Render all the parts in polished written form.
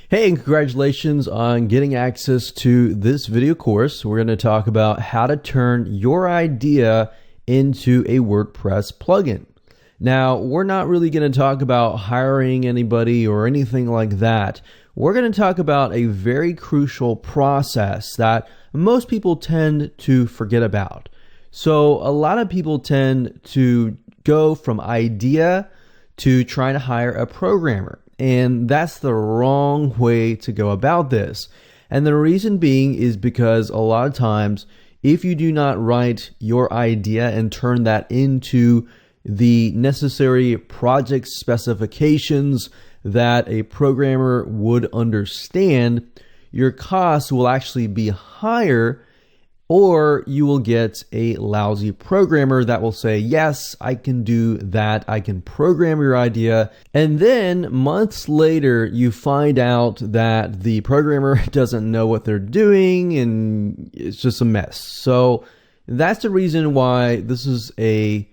Hey, and congratulations on getting access to this video course. We're going to talk about how to turn your idea into a WordPress plugin. Now, we're not really going to talk about hiring anybody or anything like that. We're going to talk about a very crucial process that most people tend to forget about. So a lot of people tend to go from idea to trying to hire a programmer. And that's the wrong way to go about this. And the reason being is because a lot of times, if you do not write your idea and turn that into the necessary project specifications that a programmer would understand, your costs will actually be higher, or you will get a lousy programmer that will say, yes, I can do that. I can program your idea. And then months later, you find out that the programmer doesn't know what they're doing and it's just a mess. So that's the reason why this is a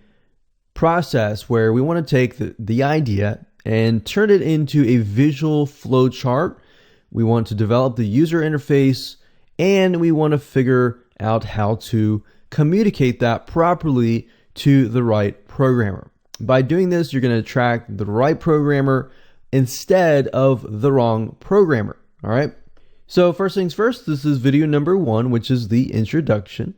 process where we want to take the idea and turn it into a visual flow chart. We want to develop the user interface, and we want to figure out how to communicate that properly to the right programmer. By doing this, you're going to attract the right programmer instead of the wrong programmer. All right. So first things first, this is video number 1, which is the introduction.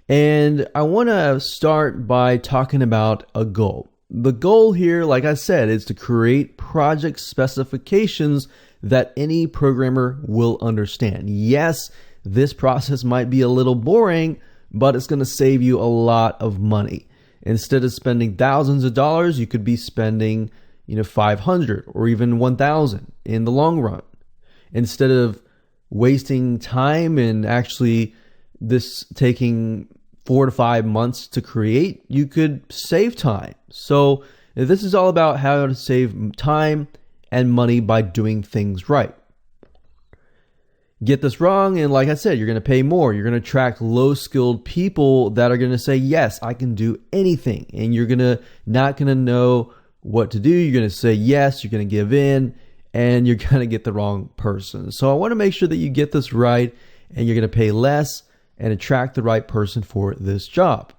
And I want to start by talking about a goal. The goal here, like I said, is to create project specifications that any programmer will understand. Yes, this process might be a little boring, but it's going to save you a lot of money. Instead of spending thousands of dollars, you could be spending, $500 or even $1,000 in the long run. Instead of wasting time and actually this taking 4 to 5 months to create, you could save time. So this is all about how to save time and money by doing things right. Get this wrong, and like I said, you're going to pay more. You're going to attract low-skilled people that are going to say, yes, I can do anything. And you're not going to know what to do. You're going to say yes, you're going to give in, and you're going to get the wrong person. So I want to make sure that you get this right, and you're going to pay less and attract the right person for this job.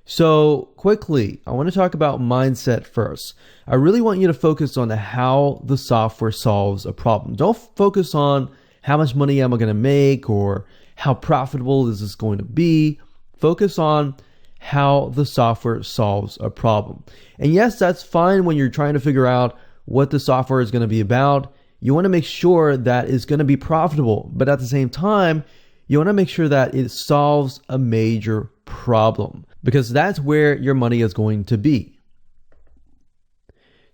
So quickly, I want to talk about mindset first. I really want you to focus on how the software solves a problem. Don't focus on how much money am I going to make or how profitable is this going to be. Focus on how the software solves a problem. And yes, that's fine when you're trying to figure out what the software is going to be about. You want to make sure that it's going to be profitable, but at the same time, you want to make sure that it solves a major problem, because that's where your money is going to be.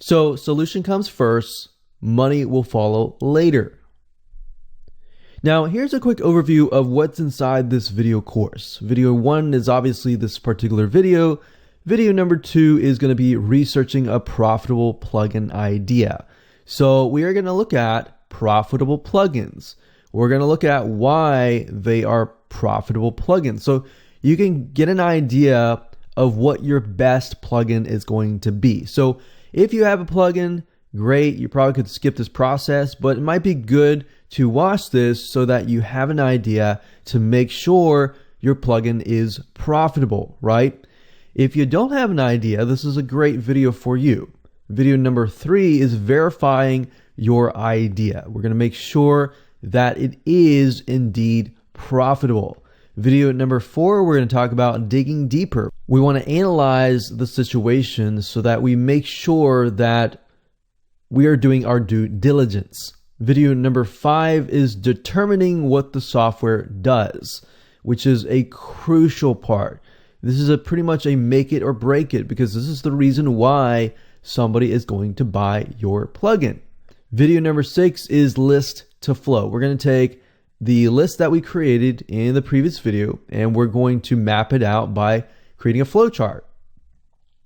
So solution comes first, money will follow later. Now, here's a quick overview of what's inside this video course. Video 1 is obviously this particular video. Video number 2 is going to be researching a profitable plugin idea. So we are going to look at profitable plugins. We're going to look at why they are profitable plugins. So you can get an idea of what your best plugin is going to be. So if you have a plugin, great, you probably could skip this process, but it might be good to watch this so that you have an idea to make sure your plugin is profitable, right? If you don't have an idea, this is a great video for you. Video number 3 is verifying your idea. We're going to make sure that it is indeed profitable. Video number 4, we're going to talk about digging deeper. We want to analyze the situation so that we make sure that we are doing our due diligence. Video number 5 is determining what the software does, which is a crucial part. This is pretty much a make it or break it, because this is the reason why somebody is going to buy your plugin. Video number 6 is list to flow. We're going to take the list that we created in the previous video, and we're going to map it out by creating a flow chart.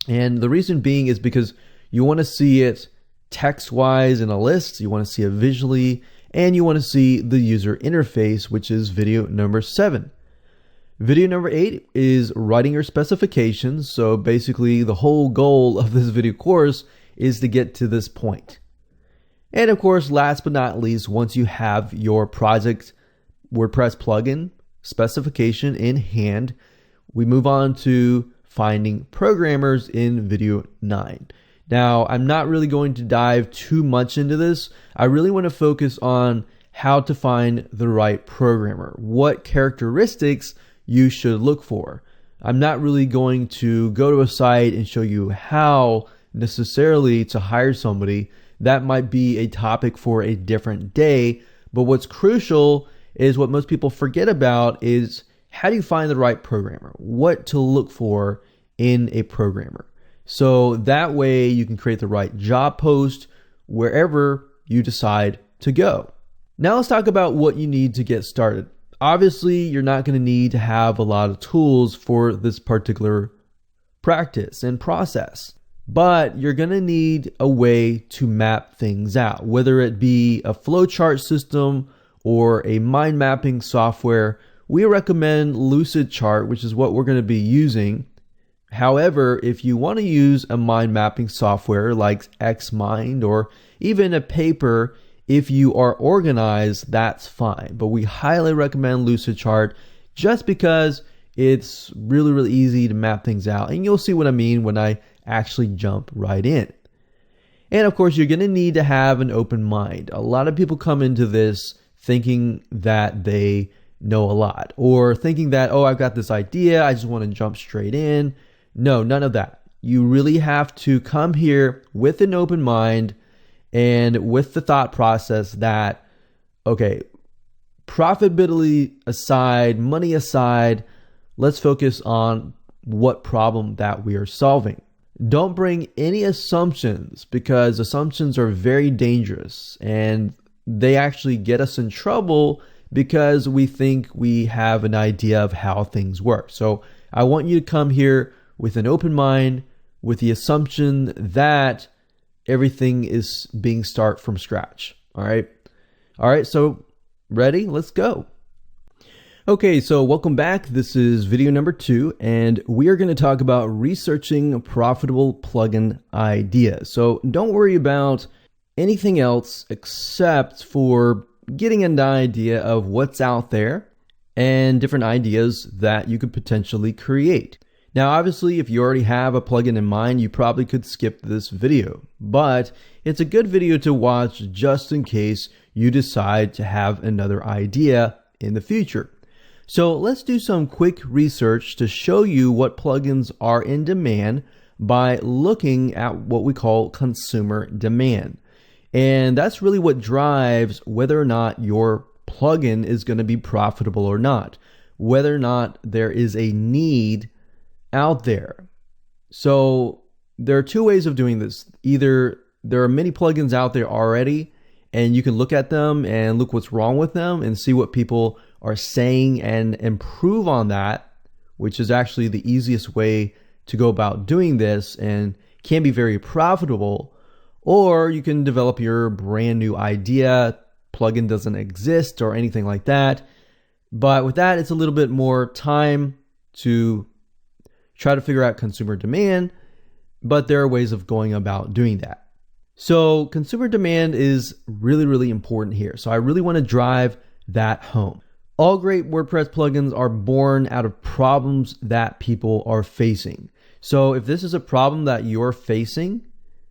And the reason being is because you want to see it text-wise in a list, you want to see it visually, and you want to see the user interface, which is video number 7. Video number 8 is writing your specifications. So basically the whole goal of this video course is to get to this point. And of course, last but not least, once you have your project WordPress plugin specification in hand, we move on to finding programmers in video 9. Now, I'm not really going to dive too much into this. I really want to focus on how to find the right programmer, what characteristics you should look for. I'm not really going to go to a site and show you how necessarily to hire somebody. That might be a topic for a different day. But what's crucial is what most people forget about is how do you find the right programmer? What to look for in a programmer. So that way you can create the right job post wherever you decide to go. Now let's talk about what you need to get started. Obviously, you're not going to need to have a lot of tools for this particular practice and process, but you're going to need a way to map things out, whether it be a flowchart system or a mind mapping software. We recommend Lucidchart, which is what we're going to be using. However, if you want to use a mind mapping software like Xmind or even a paper, if you are organized, that's fine. But we highly recommend Lucidchart just because it's really, really easy to map things out. And you'll see what I mean when I actually jump right in. And of course, you're going to need to have an open mind. A lot of people come into this thinking that they know a lot, or thinking that, oh, I've got this idea, I just want to jump straight in. No, none of that. You really have to come here with an open mind and with the thought process that, okay, profitability aside, money aside, let's focus on what problem that we are solving. Don't bring any assumptions, because assumptions are very dangerous and they actually get us in trouble because we think we have an idea of how things work. So I want you to come here with an open mind, with the assumption that everything is being start from scratch. All right, so ready? Let's go. Okay, so welcome back. This is video number 2, and we are going to talk about researching profitable plugin ideas. So don't worry about anything else except for getting an idea of what's out there and different ideas that you could potentially create. Now, obviously, if you already have a plugin in mind, you probably could skip this video, but it's a good video to watch just in case you decide to have another idea in the future. So let's do some quick research to show you what plugins are in demand by looking at what we call consumer demand. And that's really what drives whether or not your plugin is going to be profitable or not, whether or not there is a need out there. So there are two ways of doing this. Either there are many plugins out there already and you can look at them and look what's wrong with them and see what people are saying and improve on that, which is actually the easiest way to go about doing this and can be very profitable. Or you can develop your brand new idea. Plugin doesn't exist or anything like that. But with that, it's a little bit more time to try to figure out consumer demand, but there are ways of going about doing that. So consumer demand is really, really important here. So I really want to drive that home. All great WordPress plugins are born out of problems that people are facing. So if this is a problem that you're facing,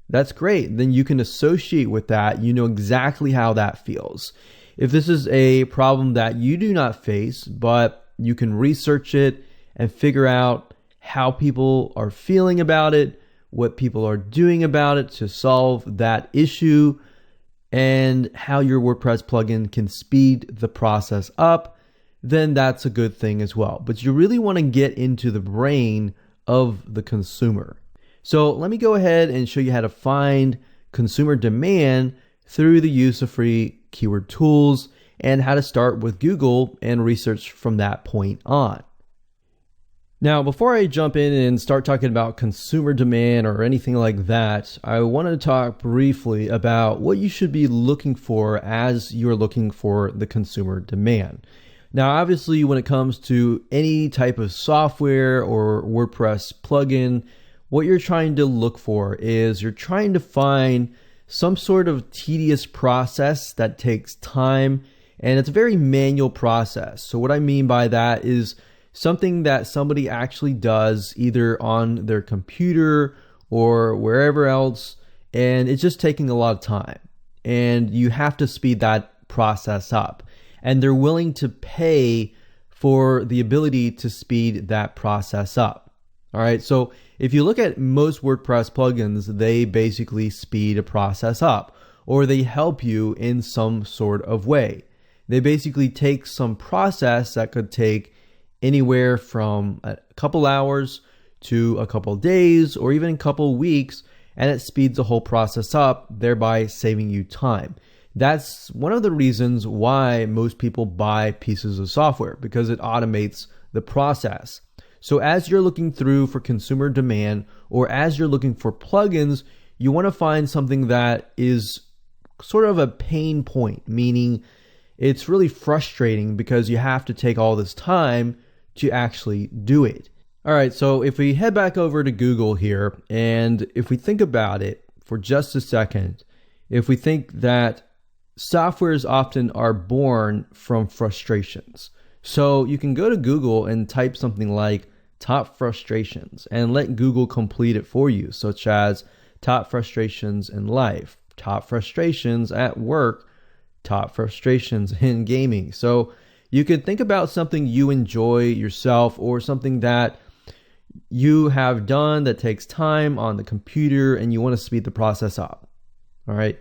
that's great. Then you can associate with that. You know exactly how that feels. If this is a problem that you do not face, but you can research it and figure out how people are feeling about it, what people are doing about it to solve that issue, and how your WordPress plugin can speed the process up, then that's a good thing as well. But you really want to get into the brain of the consumer. So let me go ahead and show you how to find consumer demand through the use of free keyword tools and how to start with Google and research from that point on. Now, before I jump in and start talking about consumer demand or anything like that, I want to talk briefly about what you should be looking for as you're looking for the consumer demand. Now, obviously, when it comes to any type of software or WordPress plugin, what you're trying to look for is you're trying to find some sort of tedious process that takes time, and it's a very manual process. So what I mean by that is something that somebody actually does either on their computer or wherever else, and it's just taking a lot of time. And you have to speed that process up. And they're willing to pay for the ability to speed that process up. All right, so if you look at most WordPress plugins, they basically speed a process up, or they help you in some sort of way. They basically take some process that could take anywhere from a couple hours to a couple days or even a couple weeks, and it speeds the whole process up, thereby saving you time. That's one of the reasons why most people buy pieces of software, because it automates the process. So as you're looking through for consumer demand, or as you're looking for plugins, you want to find something that is sort of a pain point, meaning it's really frustrating because you have to take all this time to actually do it. All right, so if we head back over to Google here, and if we think about it for just a second, if we think that softwares often are born from frustrations. So you can go to Google and type something like top frustrations and let Google complete it for you, such as top frustrations in life, top frustrations at work, top frustrations in gaming. So you could think about something you enjoy yourself, or something that you have done that takes time on the computer and you want to speed the process up. All right.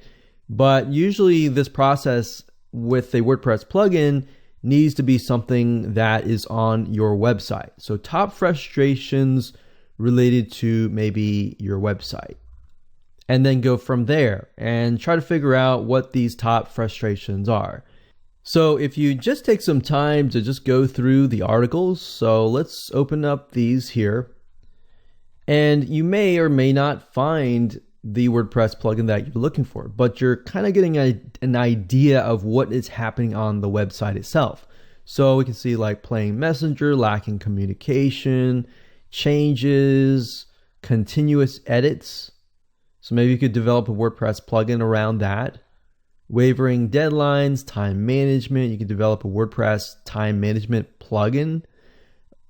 But usually this process with a WordPress plugin needs to be something that is on your website. So top frustrations related to maybe your website. And then go from there and try to figure out what these top frustrations are. So if you just take some time to just go through the articles, so let's open up these here. And you may or may not find the WordPress plugin that you're looking for, but you're kind of getting an idea of what is happening on the website itself. So we can see like playing Messenger, lacking communication, changes, continuous edits. So maybe you could develop a WordPress plugin around that. Wavering deadlines, time management. You could develop a WordPress time management plugin.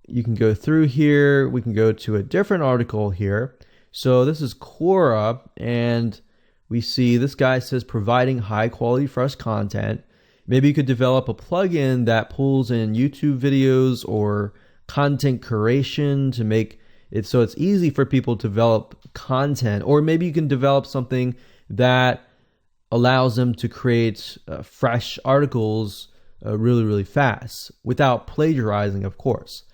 You can go through here. We can go to a different article here. So this is Quora, and we see this guy says providing high quality fresh content. Maybe you could develop a plugin that pulls in YouTube videos or content curation to make it so it's easy for people to develop content. Or maybe you can develop something that allows them to create fresh articles really, really fast without plagiarizing, of course.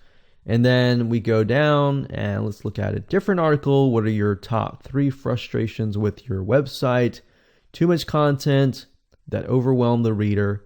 And then we go down and let's look at a different article. What are your top 3 frustrations with your website? Too much content that overwhelm the reader,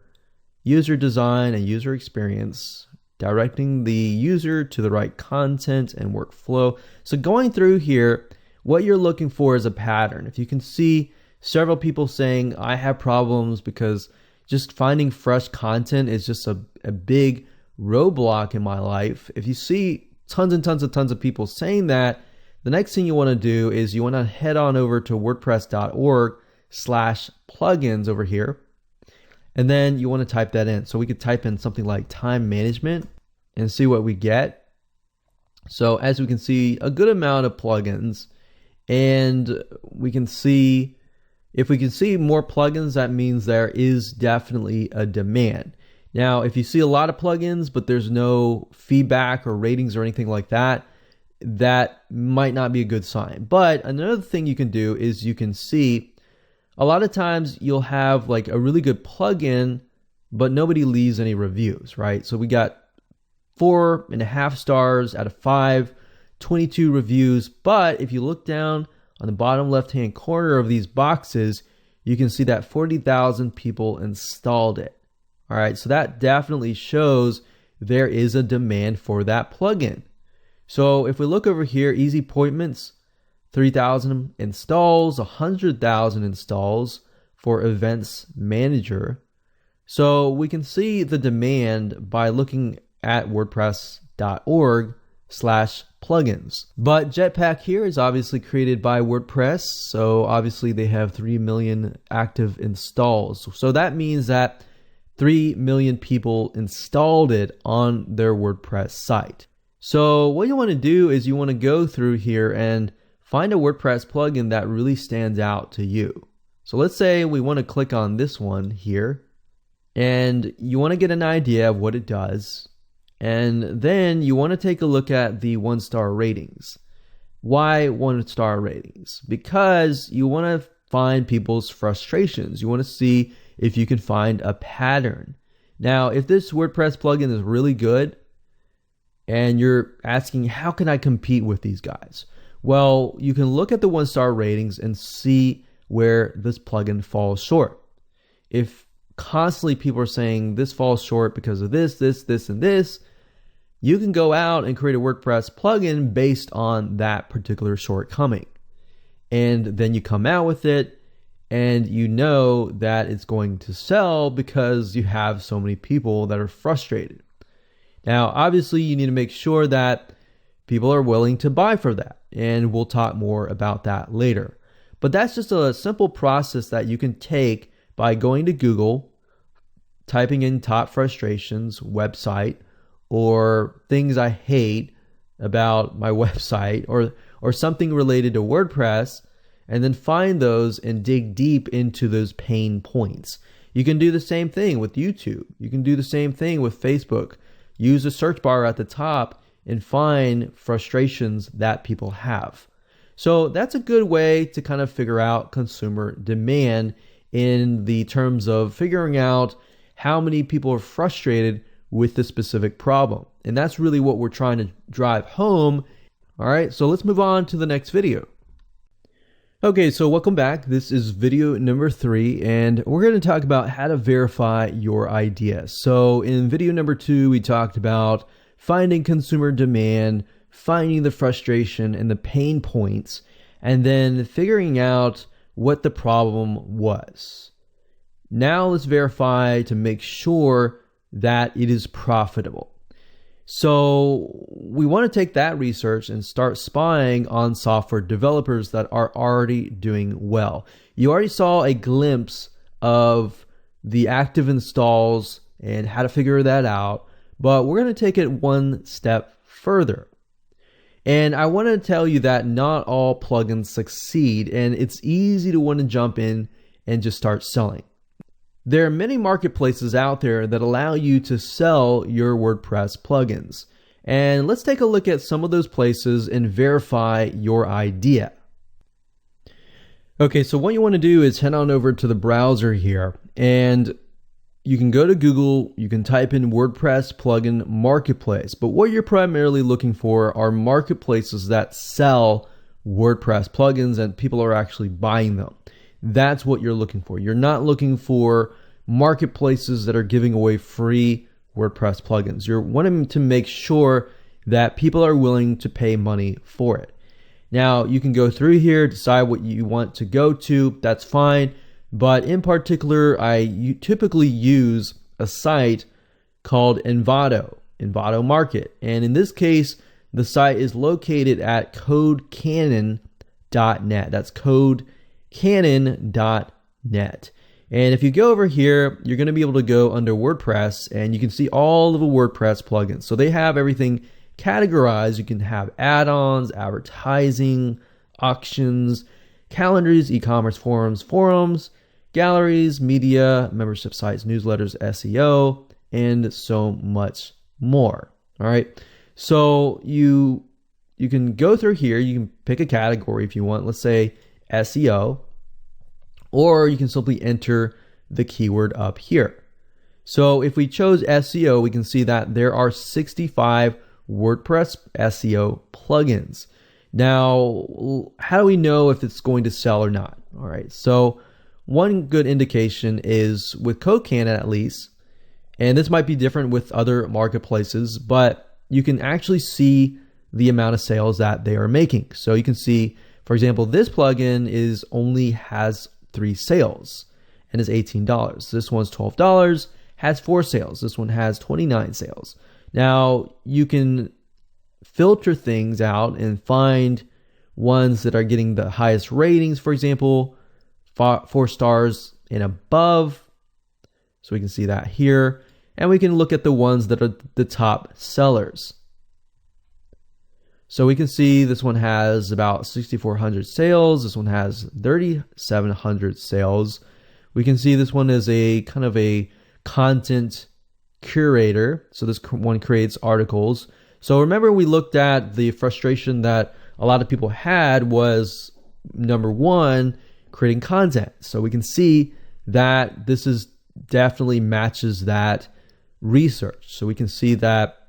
user design and user experience, directing the user to the right content and workflow. So going through here, what you're looking for is a pattern. If you can see several people saying, I have problems because just finding fresh content is just a big roadblock in my life. If you see tons of people saying that, the next thing you want to do is you want to head on over to wordpress.org/plugins over here. And then you want to type that in. So we could type in something like time management and see what we get. So as we can see, a good amount of plugins, and we can see, if we can see more plugins, that means there is definitely a demand. Now, if you see a lot of plugins, but there's no feedback or ratings or anything like that, that might not be a good sign. But another thing you can do is you can see a lot of times you'll have like a really good plugin, but nobody leaves any reviews, right? So we got 4.5 stars out of 5, 22 reviews. But if you look down on the bottom left-hand corner of these boxes, you can see that 40,000 people installed it. All right, so that definitely shows there is a demand for that plugin. So if we look over here, easy appointments, 3,000 installs, 100,000 installs for events manager. So we can see the demand by looking at wordpress.org plugins. But Jetpack here is obviously created by WordPress, so obviously they have 3 million active installs. So that means that 3 million people installed it on their WordPress site. So what you want to do is you want to go through here and find a WordPress plugin that really stands out to you. So let's say we want to click on this one here, and you want to get an idea of what it does. And then you want to take a look at the 1-star ratings. Why 1-star ratings? Because you want to find people's frustrations. You want to see if you can find a pattern. Now, if this WordPress plugin is really good and you're asking, how can I compete with these guys? Well, you can look at the 1-star ratings and see where this plugin falls short. If constantly people are saying this falls short because of this, and this, you can go out and create a WordPress plugin based on that particular shortcoming. And then you come out with it and you know that it's going to sell because you have so many people that are frustrated. Now, obviously, you need to make sure that people are willing to buy for that. And we'll talk more about that later. But that's just a simple process that you can take by going to Google, typing in top frustrations website, or things I hate about my website, or something related to WordPress, and then find those and dig deep into those pain points. You can do the same thing with YouTube. You can do the same thing with Facebook. Use the search bar at the top and find frustrations that people have. So that's a good way to kind of figure out consumer demand in the terms of figuring out how many people are frustrated with the specific problem. And that's really what we're trying to drive home. All right, so let's move on to the next video. Okay, so welcome back. This is video number 3, and we're going to talk about how to verify your idea. So in video number 2, we talked about finding consumer demand, finding the frustration and the pain points, and then figuring out what the problem was. Now let's verify to make sure that it is profitable. So we want to take that research and start spying on software developers that are already doing well. You already saw a glimpse of the active installs and how to figure that out, but we're going to take it one step further. And I want to tell you that not all plugins succeed, and it's easy to want to jump in and just start selling. There are many marketplaces out there that allow you to sell your WordPress plugins. And let's take a look at some of those places and verify your idea. Okay, so what you want to do is head on over to the browser here, and you can go to Google, you can type in WordPress plugin marketplace, but what you're primarily looking for are marketplaces that sell WordPress plugins and people are actually buying them. That's what you're looking for. You're not looking for marketplaces that are giving away free WordPress plugins. You're wanting to make sure that people are willing to pay money for it. Now, you can go through here, decide what you want to go to. That's fine. But in particular, I typically use a site called Envato Market. And in this case, the site is located at codecannon.net. That's codecannon.net. And if you go over here, you're going to be able to go under WordPress and you can see all of the WordPress plugins. So they have everything categorized. You can have add-ons, advertising, auctions, calendars, e-commerce forums, galleries, media, membership sites, newsletters, SEO, and so much more. All right. So you can go through here. You can pick a category if you want. Let's say SEO, or you can simply enter the keyword up here. So if we chose SEO, we can see that there are 65 WordPress SEO plugins. Now, how do we know if it's going to sell or not? All right. So one good indication is with CodeCannon at least, and this might be different with other marketplaces, but you can actually see the amount of sales that they are making. So you can see, for example, this plugin only has 3 sales and is $18. This one's $12, has 4 sales. This one has 29 sales. Now you can filter things out and find ones that are getting the highest ratings, for example, 4 stars and above. So we can see that here. And we can look at the ones that are the top sellers. So we can see this one has about 6,400 sales. This one has 3,700 sales. We can see this one is a kind of a content curator. So this one creates articles. So remember, we looked at the frustration that a lot of people had was, number one, creating content. So we can see that this is definitely matches that research. So we can see that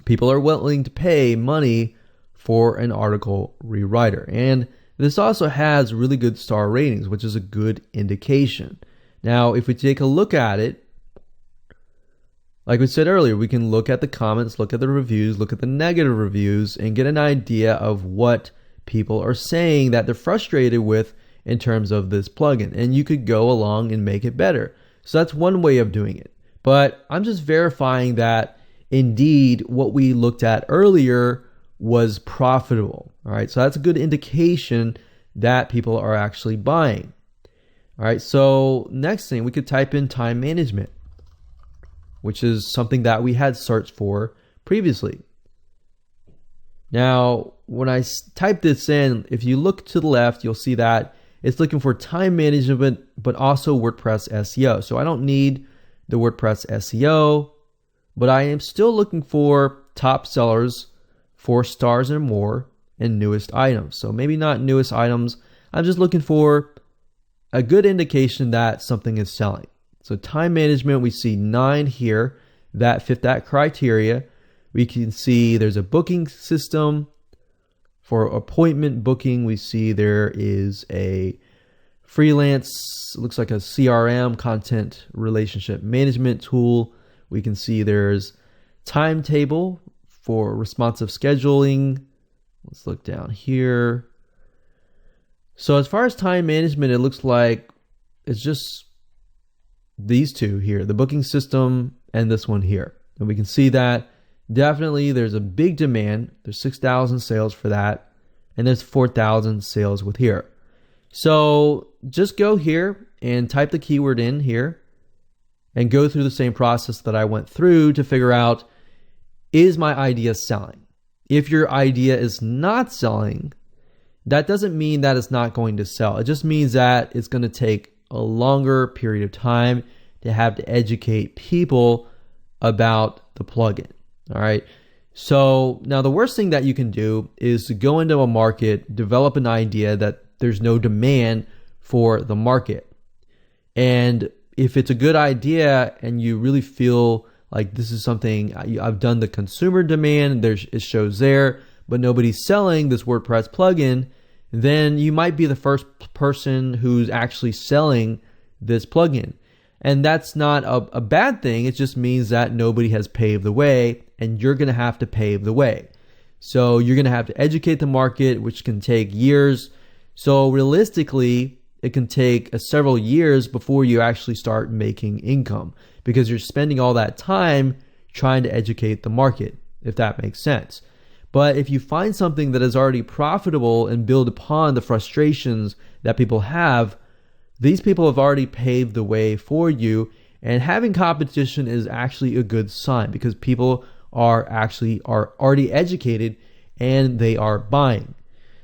people are willing to pay money for an article rewriter. And this also has really good star ratings, which is a good indication. Now, if we take a look at it, like we said earlier, we can look at the comments, look at the reviews, look at the negative reviews, and get an idea of what people are saying that they're frustrated with in terms of this plugin. And you could go along and make it better. So that's one way of doing it. But I'm just verifying that indeed what we looked at earlier was profitable. All right, so that's a good indication that people are actually buying. All right, so next thing, we could type in time management, which is something that we had searched for previously. Now, when I type this in, if you look to the left, you'll see that it's looking for time management, but also WordPress SEO. So I don't need the WordPress SEO, but I am still looking for top sellers, 4 stars or more, and newest items. So maybe not newest items. I'm just looking for a good indication that something is selling. So time management, we see 9 here that fit that criteria. We can see there's a booking system. For appointment booking, we see there is a freelance, looks like a CRM, content relationship management tool. We can see there's timetable for responsive scheduling. Let's look down here. So as far as time management, it looks like it's just these two here, the booking system and this one here. And we can see that definitely there's a big demand. There's 6,000 sales for that. And there's 4,000 sales with here. So just go here and type the keyword in here and go through the same process that I went through to figure out, is my idea selling? If your idea is not selling, that doesn't mean that it's not going to sell. It just means that it's going to take a longer period of time to have to educate people about the plugin. All right. So now the worst thing that you can do is to go into a market, develop an idea that there's no demand for the market. And if it's a good idea and you really feel like this is something, I've done the consumer demand, it shows there, but nobody's selling this WordPress plugin, then you might be the first person who's actually selling this plugin. And that's not a bad thing. It just means that nobody has paved the way, and you're going to have to pave the way. So you're going to have to educate the market, which can take years. So realistically, it can take several years before you actually start making income, because you're spending all that time trying to educate the market, if that makes sense. But if you find something that is already profitable and build upon the frustrations that people have, these people have already paved the way for you, and having competition is actually a good sign, because people are already educated and they are buying.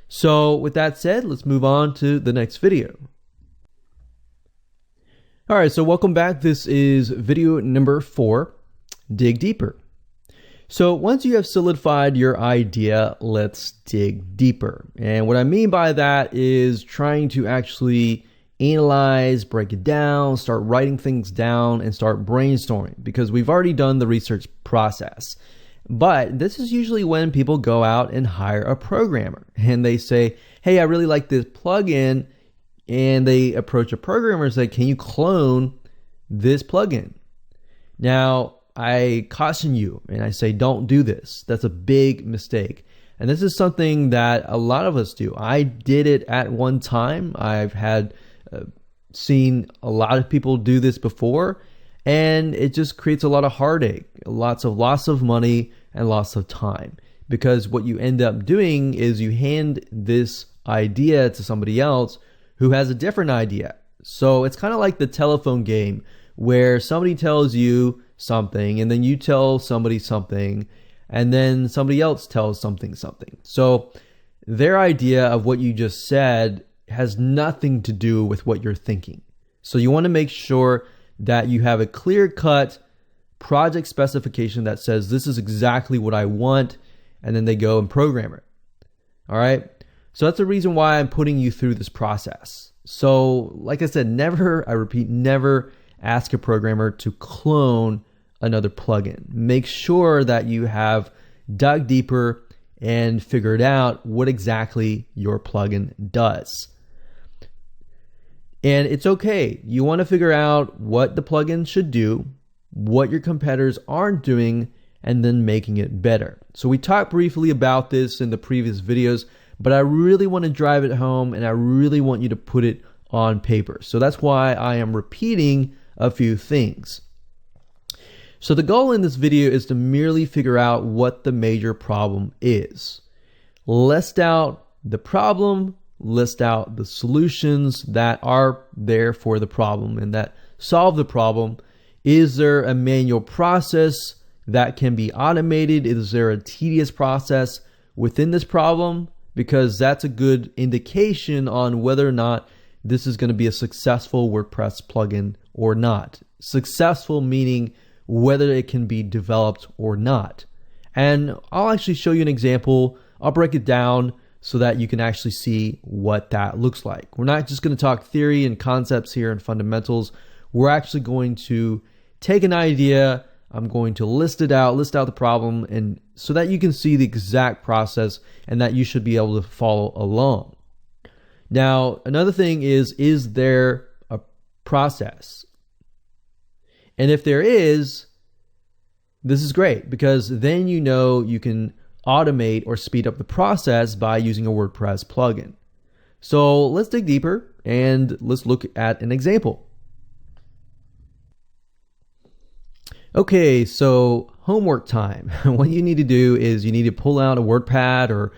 So with that said, let's move on to the next video. All right, so welcome back. This is video number 4, dig deeper. So once you have solidified your idea, let's dig deeper. And what I mean by that is trying to actually analyze, break it down, start writing things down, and start brainstorming, because we've already done the research process. But this is usually when people go out and hire a programmer and they say, hey, I really like this plugin. And they approach a programmer and say, can you clone this plugin? Now, I caution you and I say, don't do this. That's a big mistake. And this is something that a lot of us do. I did it at one time. I've had seen a lot of people do this before, and it just creates a lot of heartache, lots of loss of money and loss of time, because what you end up doing is you hand this idea to somebody else who has a different idea. So it's kind of like the telephone game where somebody tells you something and then you tell somebody something and then somebody else tells something. So their idea of what you just said has nothing to do with what you're thinking. So you want to make sure that you have a clear-cut project specification that says this is exactly what I want, and then they go and program it. All right. So that's the reason why I'm putting you through this process. So like I said, never, I repeat, never ask a programmer to clone another plugin. Make sure that you have dug deeper and figured out what exactly your plugin does. And it's okay. You want to figure out what the plugin should do, what your competitors aren't doing, and then making it better. So we talked briefly about this in the previous videos, but I really want to drive it home and I really want you to put it on paper. So that's why I am repeating a few things. So the goal in this video is to merely figure out what the major problem is. List out the problem, list out the solutions that are there for the problem and that solve the problem. Is there a manual process that can be automated? Is there a tedious process within this problem? Because that's a good indication on whether or not this is going to be a successful WordPress plugin or not. Successful meaning whether it can be developed or not. And I'll actually show you an example. I'll break it down so that you can actually see what that looks like. We're not just going to talk theory and concepts here and fundamentals. We're actually going to take an idea. I'm going to list it out, list out the problem, and so that you can see the exact process and that you should be able to follow along. Now, another thing is there a process? And if there is, this is great because then you know you can automate or speed up the process by using a WordPress plugin. So let's dig deeper and let's look at an example. Okay, so homework time. What you need to do is you need to pull out a WordPad or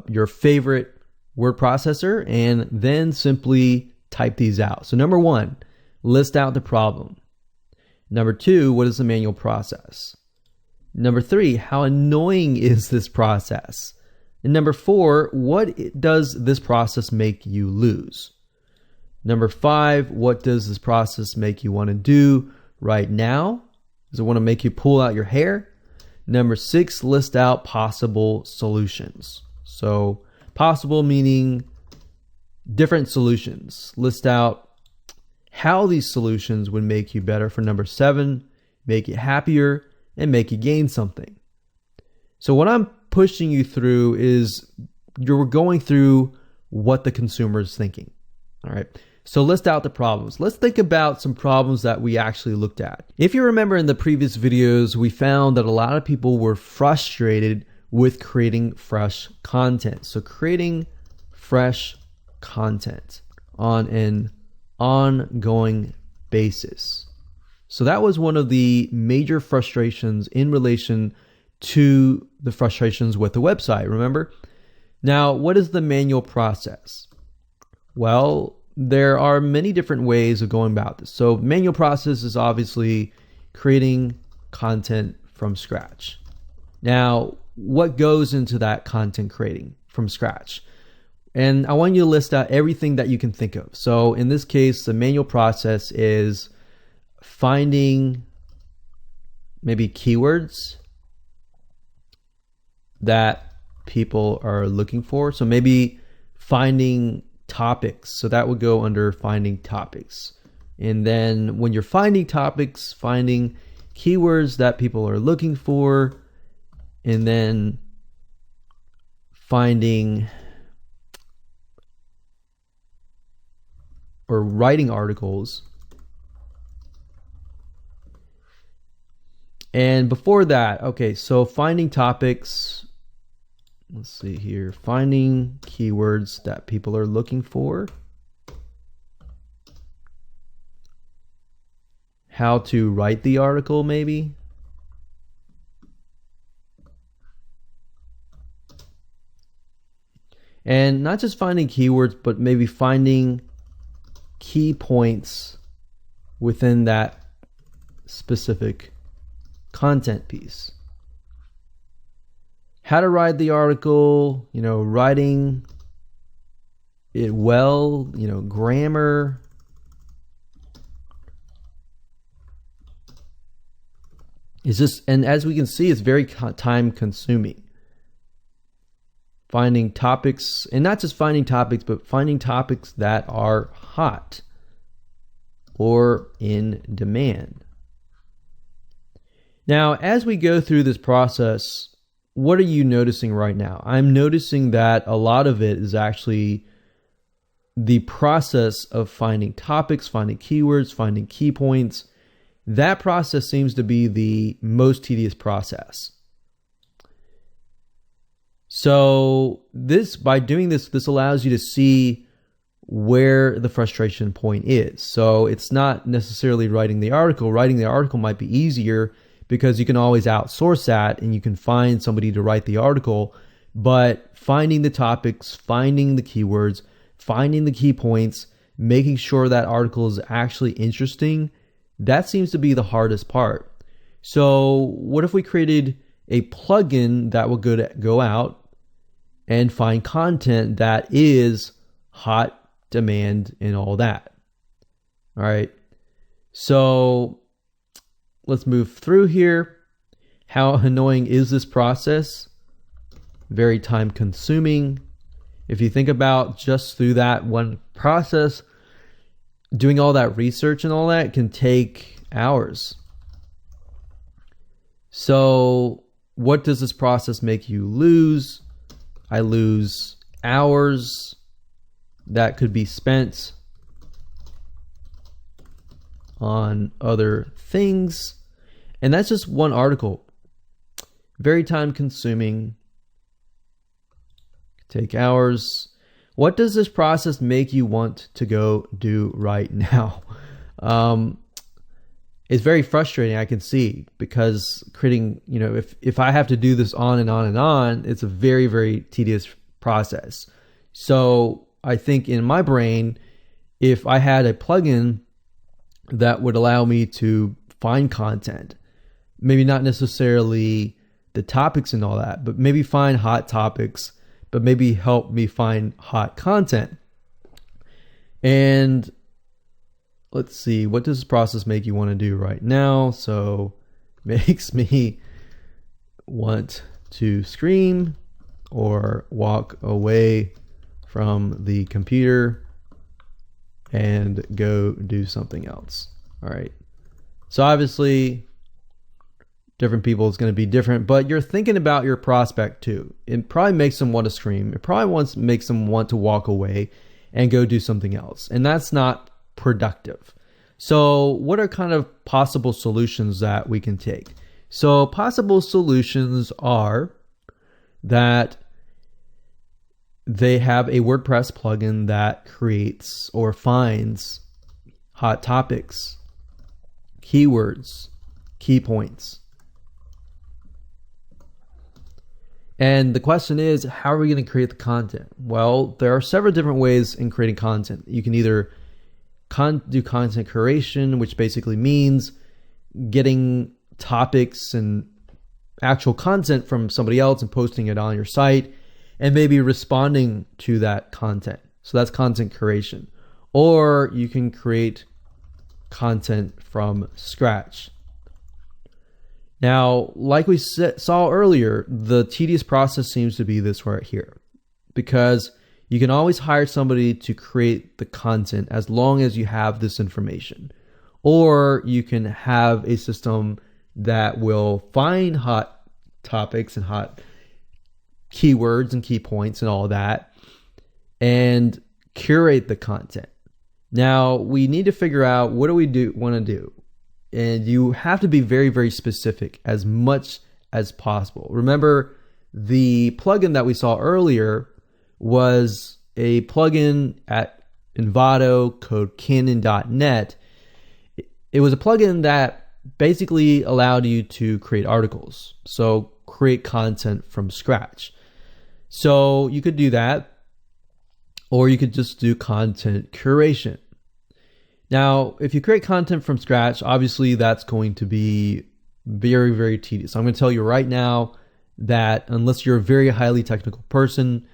your favorite word processor and then simply type these out. So number one, list out the problem. Number two, what is the manual process? Number three, how annoying is this process? And number four, what does this process make you lose? Number five, what does this process make you want to do right now? Does it want to make you pull out your hair? Number six, list out possible solutions. So possible meaning different solutions. List out how these solutions would make you better. For number seven, make you happier and make you gain something. So what I'm pushing you through is you're going through what the consumer is thinking. All right. So list out the problems. Let's think about some problems that we actually looked at. If you remember in the previous videos, we found that a lot of people were frustrated with creating fresh content. So creating fresh content on an ongoing basis. So that was one of the major frustrations in relation to the frustrations with the website, remember? Now, what is the manual process? Well, there are many different ways of going about this. So manual process is obviously creating content from scratch. Now, what goes into that content creating from scratch? And I want you to list out everything that you can think of. So in this case, the manual process is finding maybe keywords that people are looking for. So maybe finding topics. So that would go under finding topics. And then when you're finding topics, finding keywords that people are looking for, and then finding or writing articles. And before that, okay, so finding topics, let's see here, finding keywords that people are looking for, how to write the article maybe, And not just finding keywords, but maybe finding key points within that specific content piece. How to write the article, writing it well, grammar. It's just, and as we can see, it's very time consuming. Finding topics, and not just finding topics, but finding topics that are hot or in demand. Now, as we go through this process, what are you noticing right now? I'm noticing that a lot of it is actually the process of finding topics, finding keywords, finding key points. That process seems to be the most tedious process. So by doing this allows you to see where the frustration point is. So it's not necessarily writing the article. Writing the article might be easier because you can always outsource that and you can find somebody to write the article. But finding the topics, finding the keywords, finding the key points, making sure that article is actually interesting, that seems to be the hardest part. So what if we created a plugin that will go out and find content that is hot, demand, and all that? All right. So let's move through here. How annoying is this process? Very time consuming. If you think about just through that one process, doing all that research and all that can take hours. So what does this process make you lose? I lose hours that could be spent on other things. And that's just one article. Very time consuming. Take hours. What does this process make you want to go do right now? It's very frustrating, I can see, because creating, if I have to do this on and on and on, it's a very, very tedious process. So I think in my brain, if I had a plugin that would allow me to find content, maybe not necessarily the topics and all that, but maybe find hot topics, but maybe help me find hot content. And let's see, what does this process make you want to do right now? So makes me want to scream or walk away from the computer and go do something else. All right. So obviously different people is going to be different, but you're thinking about your prospect too. It probably makes them want to scream. It probably makes them want to walk away and go do something else. And that's not productive. So what are kind of possible solutions that we can take? So possible solutions are that they have a WordPress plugin that creates or finds hot topics, keywords, key points. And the question is, how are we going to create the content? Well, there are several different ways in creating content. You can either do content curation, which basically means getting topics and actual content from somebody else and posting it on your site and maybe responding to that content. So that's content curation. Or you can create content from scratch. Now, like we saw earlier, the tedious process seems to be this right here, because you can always hire somebody to create the content as long as you have this information. Or you can have a system that will find hot topics and hot keywords and key points and all that and curate the content. Now, we need to figure out, what do we want to do? And you have to be very, very specific as much as possible. Remember, the plugin that we saw earlier was a plugin at Envato, code canon.net. It was a plugin that basically allowed you to create articles. So create content from scratch. So you could do that. or you could just do content curation. Now, if you create content from scratch, obviously that's going to be very, very tedious. I'm going to tell you right now that unless you're a very highly technical person,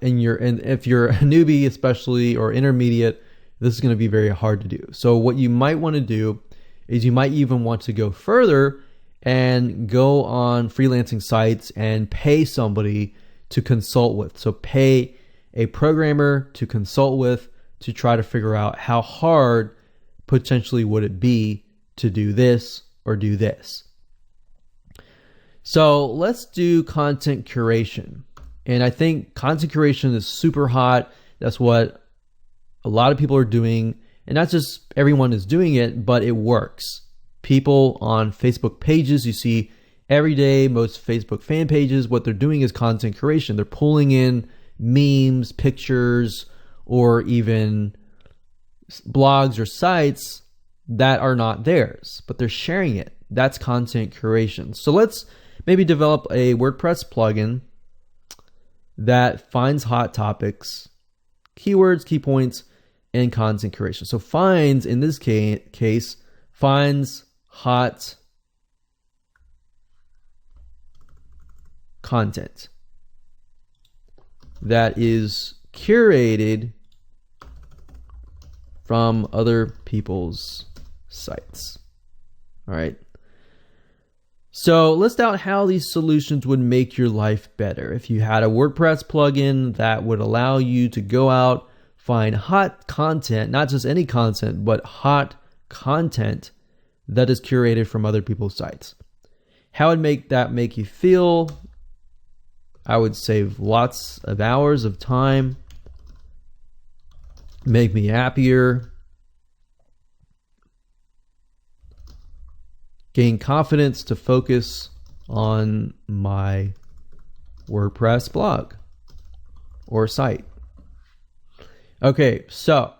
and if you're a newbie especially or intermediate, this is going to be very hard to do. So what you might want to do is you might even want to go further and go on freelancing sites and pay somebody to consult with. So pay a programmer to consult with to try to figure out how hard potentially would it be to do this or do this. So let's do content curation. And I think content curation is super hot. That's what a lot of people are doing. And not just everyone is doing it, but it works. People on Facebook pages, you see every day, most Facebook fan pages, what they're doing is content curation. They're pulling in memes, pictures, or even blogs or sites that are not theirs, but they're sharing it. That's content curation. So let's maybe develop a WordPress plugin that finds hot topics, keywords, key points, and content curation. So finds, in this case, finds hot content that is curated from other people's sites. All right. So list out how these solutions would make your life better. If you had a WordPress plugin that would allow you to go out, find hot content, not just any content, but hot content that is curated from other people's sites. How would make you feel? I would save lots of hours of time, make me happier, gain confidence to focus on my WordPress blog or site. Okay, so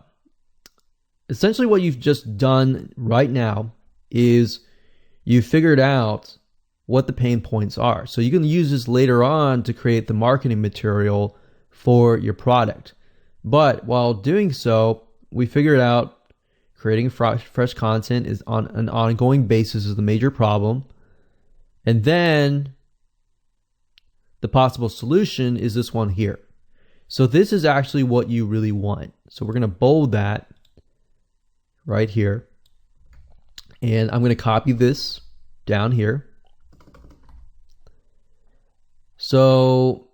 essentially what you've just done right now is you figured out what the pain points are. So you can use this later on to create the marketing material for your product. But while doing so, we figured out creating fresh content is on an ongoing basis is the major problem. And then the possible solution is this one here. So this is actually what you really want. So we're going to bold that right here. And I'm going to copy this down here. So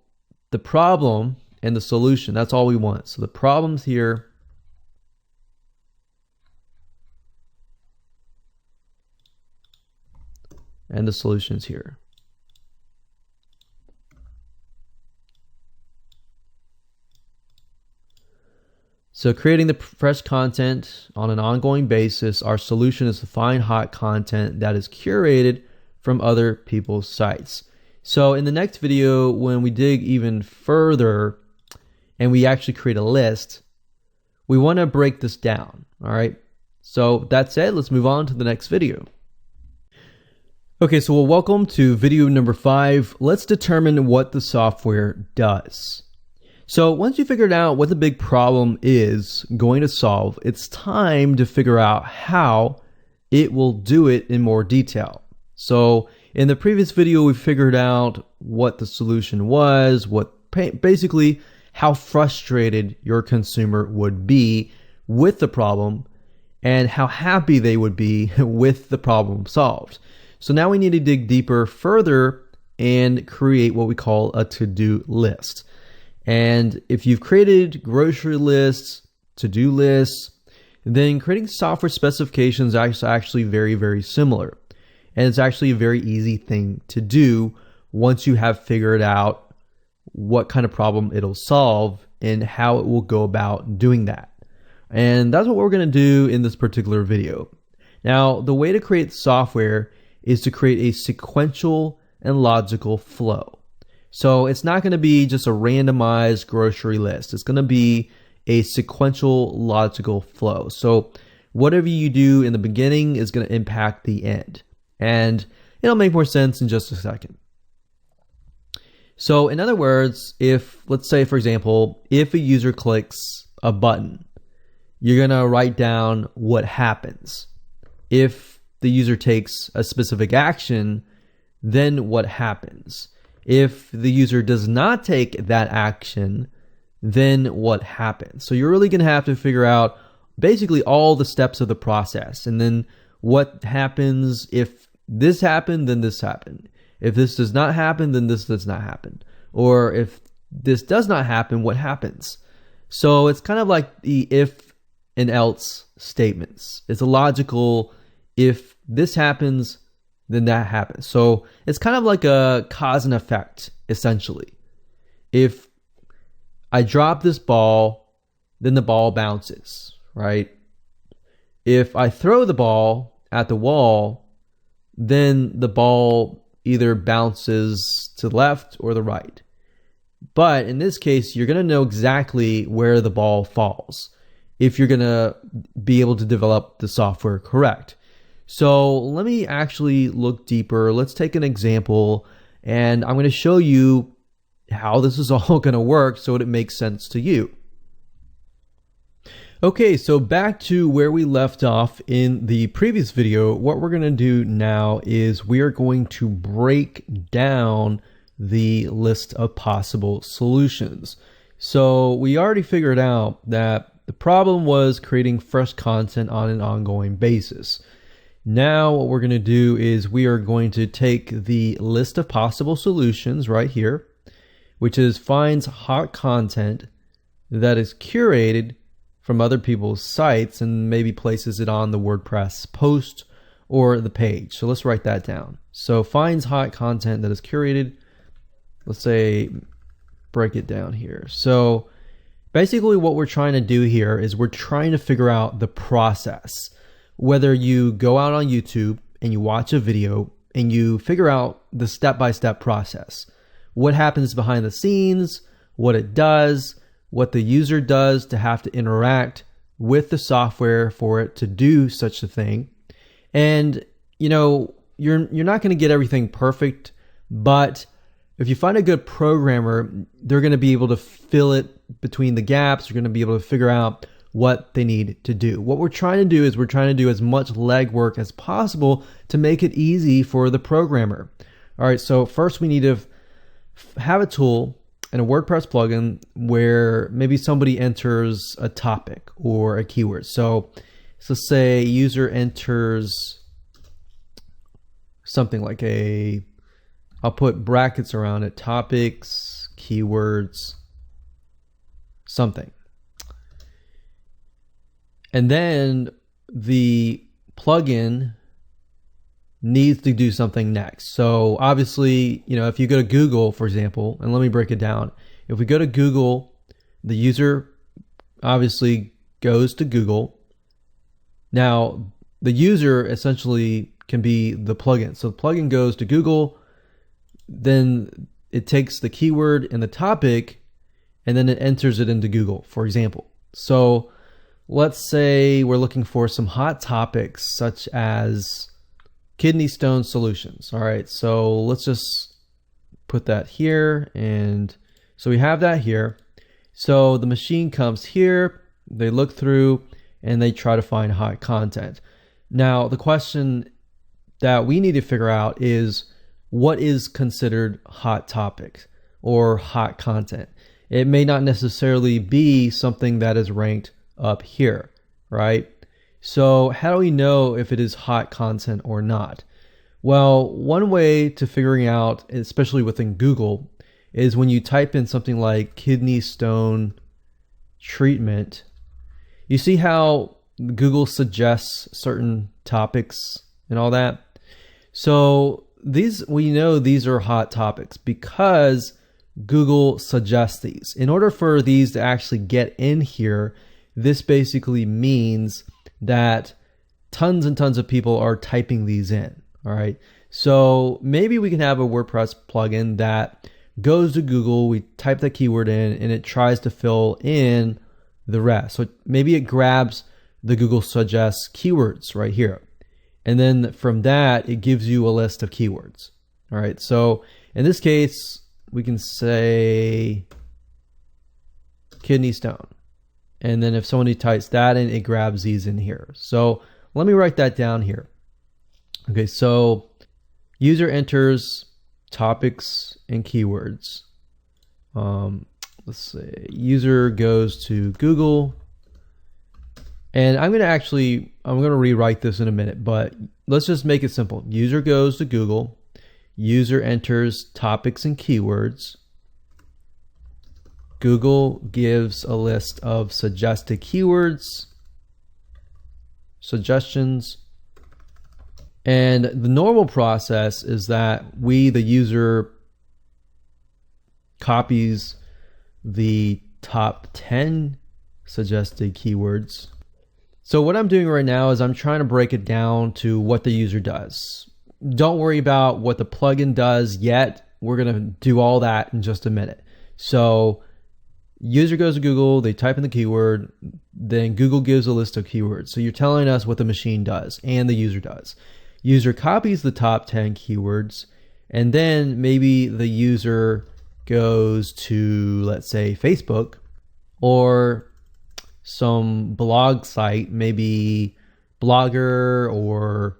the problem and the solution, that's all we want. So the problem's here. And the solution's here. So creating the fresh content on an ongoing basis, our solution is to find hot content that is curated from other people's sites. So in the next video, when we dig even further and we actually create a list, we want to break this down, all right? So that said, let's move on to the next video. Okay, so welcome to video number 5. Let's determine what the software does. So once you figured out what the big problem is going to solve, it's time to figure out how it will do it in more detail. So in the previous video, we figured out what the solution was, basically how frustrated your consumer would be with the problem and how happy they would be with the problem solved. So now we need to dig deeper further and create what we call a to-do list. And if you've created grocery lists, to-do lists, then creating software specifications is actually very, very similar. And it's actually a very easy thing to do once you have figured out what kind of problem it'll solve and how it will go about doing that. And that's what we're going to do in this particular video. Now, the way to create software is to create a sequential and logical flow. So it's not going to be just a randomized grocery list. It's going to be a sequential logical flow. So whatever you do in the beginning is going to impact the end. And it'll make more sense in just a second. So in other words, if let's say, for example, if a user clicks a button, you're going to write down what happens. If the user takes a specific action, then what happens? If the user does not take that action, then what happens? So you're really going to have to figure out basically all the steps of the process. And then what happens if this happened, then this happened. If this does not happen, then this does not happen. Or if this does not happen, what happens? So it's kind of like the if and else statements. It's a logical, if this happens, then that happens. So it's kind of like a cause and effect, essentially. If I drop this ball, then the ball bounces, right? If I throw the ball at the wall, then the ball either bounces to the left or the right. But in this case, you're going to know exactly where the ball falls if you're going to be able to develop the software correct. So let me actually look deeper. Let's take an example, and I'm going to show you how this is all going to work so it makes sense to you. Okay, so back to where we left off in the previous video. What we're going to do now is we are going to break down the list of possible solutions. So we already figured out that the problem was creating fresh content on an ongoing basis. Now what we're going to do is we are going to take the list of possible solutions right here, which is finds hot content that is curated from other people's sites and maybe places it on the WordPress post or the page. So let's write that down. So finds hot content that is curated. Let's say break it down here. So basically what we're trying to do here is we're trying to figure out the process. Whether you go out on YouTube and you watch a video and you figure out the step-by-step process, what happens behind the scenes, what it does, what the user does to have to interact with the software for it to do such a thing. And you know, you're not going to get everything perfect, but if you find a good programmer, they're going to be able to fill it between the gaps. You're going to be able to figure out what they need to do. What we're trying to do is we're trying to do as much legwork as possible to make it easy for the programmer. All right, so first we need to have a tool and a WordPress plugin where maybe somebody enters a topic or a keyword. So let's say user enters something like I'll put brackets around it, topics, keywords, something. And then the plugin needs to do something next. So obviously, you know, if you go to Google, for example, and let me break it down. If we go to Google, the user obviously goes to Google. Now, the user essentially can be the plugin. So the plugin goes to Google, then it takes the keyword and the topic, and then it enters it into Google, for example. So let's say we're looking for some hot topics such as kidney stone solutions. All right, so let's just put that here. And so we have that here. So the machine comes here, they look through, and they try to find hot content. Now, the question that we need to figure out is what is considered hot topics or hot content. It may not necessarily be something that is ranked up here, right? So how do we know if it is hot content or not? Well, one way to figuring out, especially within Google, is when you type in something like kidney stone treatment. You see how Google suggests certain topics and all that? So we know these are hot topics because Google suggests these. In order for these to actually get in here, this basically means that tons and tons of people are typing these in. All right. So maybe we can have a WordPress plugin that goes to Google, we type that keyword in, and it tries to fill in the rest. So maybe it grabs the Google Suggest keywords right here. And then from that, it gives you a list of keywords. All right. So in this case, we can say kidney stone. And then if somebody types that in, it grabs these in here. So let me write that down here. Okay, so user enters topics and keywords. Let's say user goes to Google. And I'm going to rewrite this in a minute, but let's just make it simple. User goes to Google. User enters topics and keywords. Google gives a list of suggested keywords, suggestions. And the normal process is that the user, copies the top 10 suggested keywords. So what I'm doing right now is I'm trying to break it down to what the user does. Don't worry about what the plugin does yet. We're going to do all that in just a minute. So user goes to Google, they type in the keyword, then Google gives a list of keywords. So you're telling us what the machine does and the user does. User copies the top 10 keywords, and then maybe the user goes to, let's say, Facebook or some blog site, maybe Blogger, or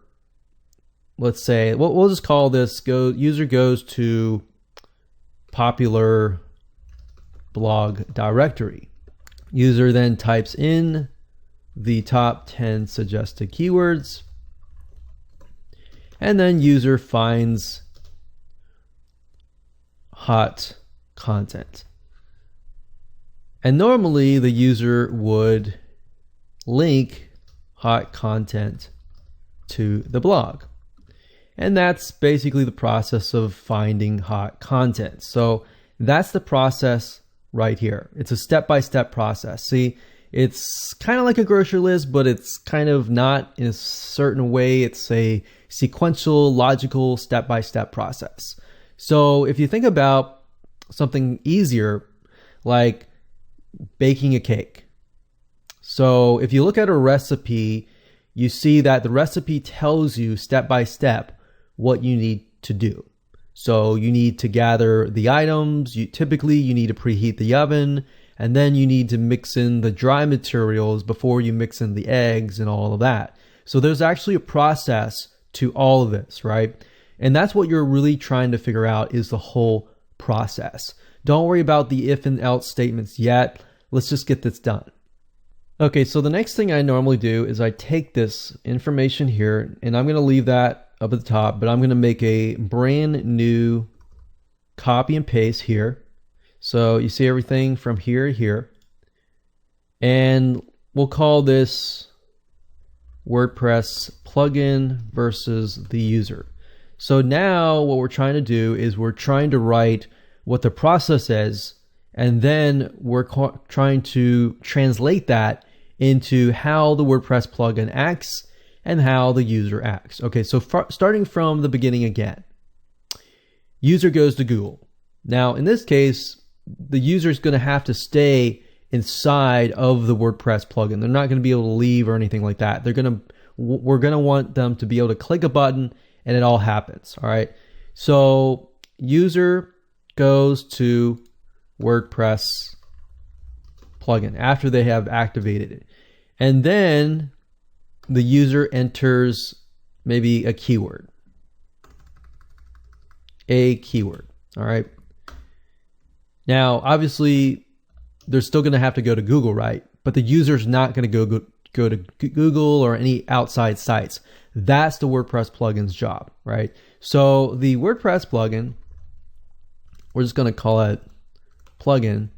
let's say, we'll just call this user goes to popular blog directory. User then types in the top 10 suggested keywords, and then user finds hot content. And normally the user would link hot content to the blog. And that's basically the process of finding hot content. So that's the process right here. It's a step-by-step process. See, it's kind of like a grocery list, but it's kind of not in a certain way. It's a sequential, logical, step-by-step process. So if you think about something easier, like baking a cake. So if you look at a recipe, you see that the recipe tells you step by step what you need to do. So you need to gather the items. Typically you need to preheat the oven, and then you need to mix in the dry materials before you mix in the eggs and all of that. So there's actually a process to all of this, right? And that's what you're really trying to figure out, is the whole process. Don't worry about the if and else statements yet. Let's just get this done. Okay, so the next thing I normally do is I take this information here, and I'm going to leave that up at the top, but I'm going to make a brand new copy and paste here. So you see everything from here to here. And we'll call this WordPress plugin versus the user. So now what we're trying to do is we're trying to write what the process is, and then we're trying to translate that into how the WordPress plugin acts and how the user acts. Okay, so starting from the beginning again. User goes to Google. Now, in this case, the user is going to have to stay inside of the WordPress plugin. They're not going to be able to leave or anything like that. We're going to want them to be able to click a button and it all happens. All right. So user goes to WordPress plugin after they have activated it. And then the user enters maybe a keyword. All right. Now, obviously, they're still going to have to go to Google, right? But the user's not going to go to Google or any outside sites. That's the WordPress plugin's job, right? So the WordPress plugin, we're just going to call it plugin.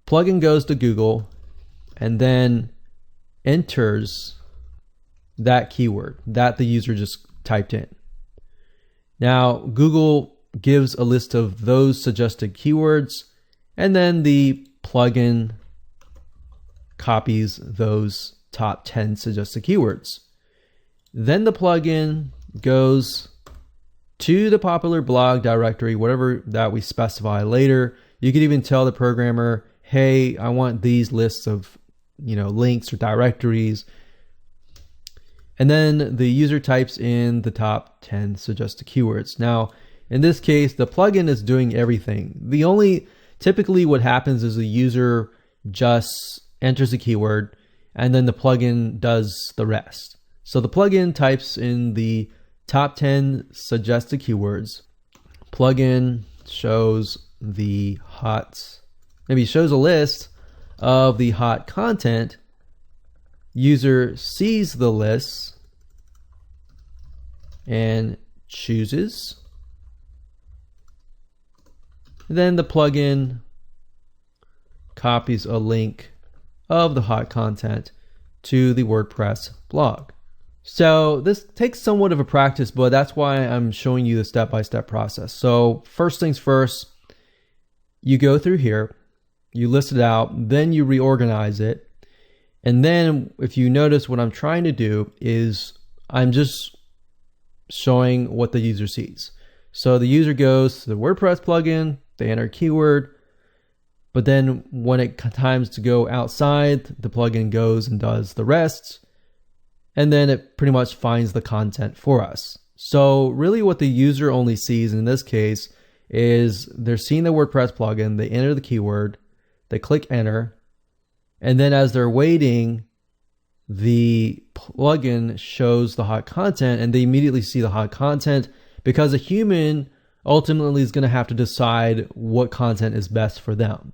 Plugin goes to Google and then enters that keyword that the user just typed in. Now, Google gives a list of those suggested keywords, and then the plugin copies those top 10 suggested keywords. Then the plugin goes to the popular blog directory, whatever that we specify later. You could even tell the programmer, hey, I want these lists of, links or directories. And then the user types in the top 10 suggested keywords. Now, In this case, the plugin is doing everything. Typically what happens is the user just enters a keyword and then the plugin does the rest. So the plugin types in the top 10 suggested keywords. Plugin shows shows a list of the hot content. User sees the list and chooses. Then the plugin copies a link of the hot content to the WordPress blog. So this takes somewhat of a practice, but that's why I'm showing you the step-by-step process. So first things first, you go through here, you list it out, then you reorganize it. And then if you notice, what I'm trying to do is I'm just showing what the user sees. So the user goes to the WordPress plugin, they enter a keyword, but then when it times to go outside, the plugin goes and does the rest, and then it pretty much finds the content for us. So really what the user only sees in this case is they're seeing the WordPress plugin, they enter the keyword, they click enter, and then as they're waiting, the plugin shows the hot content and they immediately see the hot content, because a human ultimately is going to have to decide what content is best for them.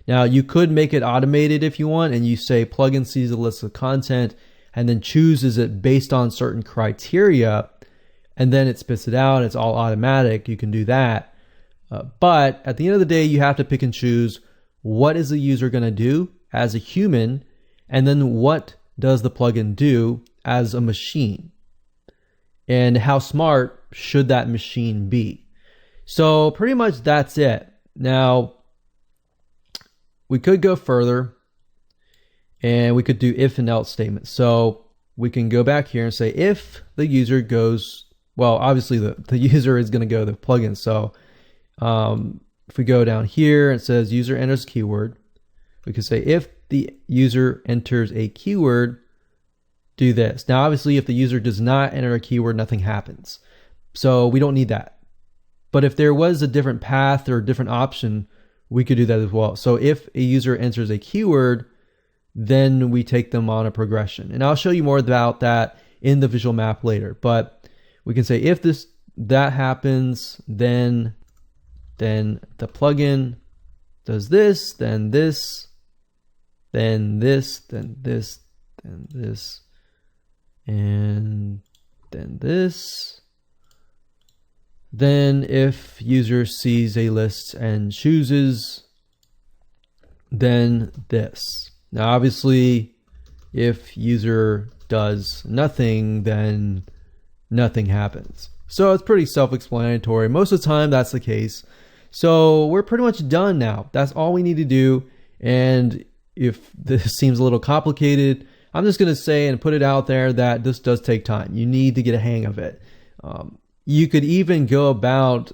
Now you could make it automated if you want, and you say plugin sees a list of content and then chooses it based on certain criteria, and then it spits it out. It's all automatic. You can do that. But at the end of the day, you have to pick and choose what is the user going to do as a human, and then what does the plugin do as a machine, and how smart should that machine be. So pretty much that's it. Now we could go further and we could do if and else statements. So we can go back here and say if the user goes, well, obviously the user is going to go to the plugin. So if we go down here, it says user enters keyword. We could say if the user enters a keyword, do this. Now, obviously, if the user does not enter a keyword, nothing happens. So we don't need that. But if there was a different path or a different option, we could do that as well. So if a user enters a keyword, then we take them on a progression. And I'll show you more about that in the visual map later. But we can say if that happens, then the plugin does this, then this, then this, then this, then this, and then this. Then if user sees a list and chooses, then this. Now obviously if user does nothing, then nothing happens. So it's pretty self-explanatory. Most of the time that's the case. So we're pretty much done now. That's all we need to do. And if this seems a little complicated, I'm just going to say and put it out there that this does take time. You need to get a hang of it. You could even go about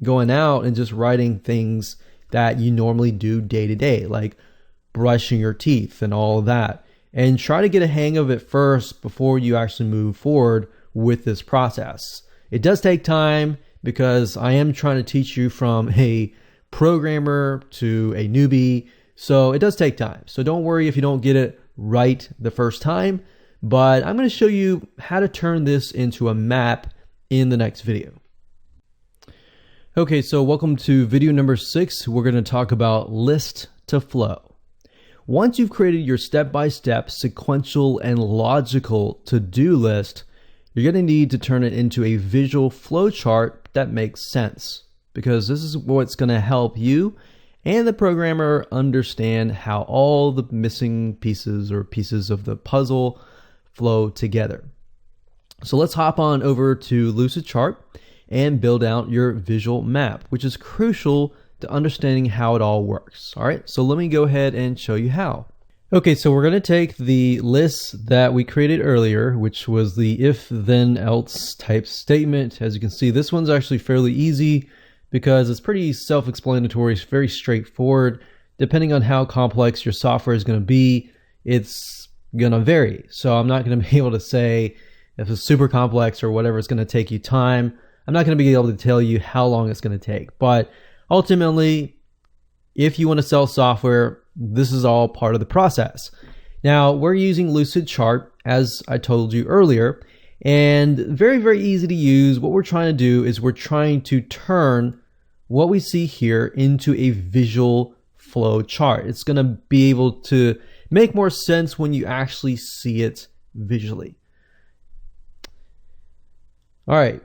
going out and just writing things that you normally do day to day, like brushing your teeth and all of that, and try to get a hang of it first before you actually move forward with this process. It does take time because I am trying to teach you from a programmer to a newbie. So it does take time. So don't worry if you don't get it right the first time, but I'm going to show you how to turn this into a map in the next video. Okay, so welcome to video number 6. We're going to talk about list to flow. Once you've created your step-by-step sequential and logical to-do list, you're going to need to turn it into a visual flow chart that makes sense, because this is what's going to help you and the programmer understand how all the missing pieces or pieces of the puzzle flow together. So let's hop on over to Lucidchart and build out your visual map, which is crucial to understanding how it all works. All right, so let me go ahead and show you how. Okay, so we're going to take the list that we created earlier, which was the if then else type statement. As you can see, this one's actually fairly easy because it's pretty self-explanatory. It's very straightforward. Depending on how complex your software is going to be, it's going to vary. So I'm not going to be able to say if it's super complex or whatever, it's going to take you time. I'm not going to be able to tell you how long it's going to take. But ultimately, if you want to sell software, this is all part of the process. Now, we're using Lucidchart, as I told you earlier, and very, very easy to use. What we're trying to do is we're trying to turn what we see here into a visual flow chart. It's going to be able to make more sense when you actually see it visually. All right.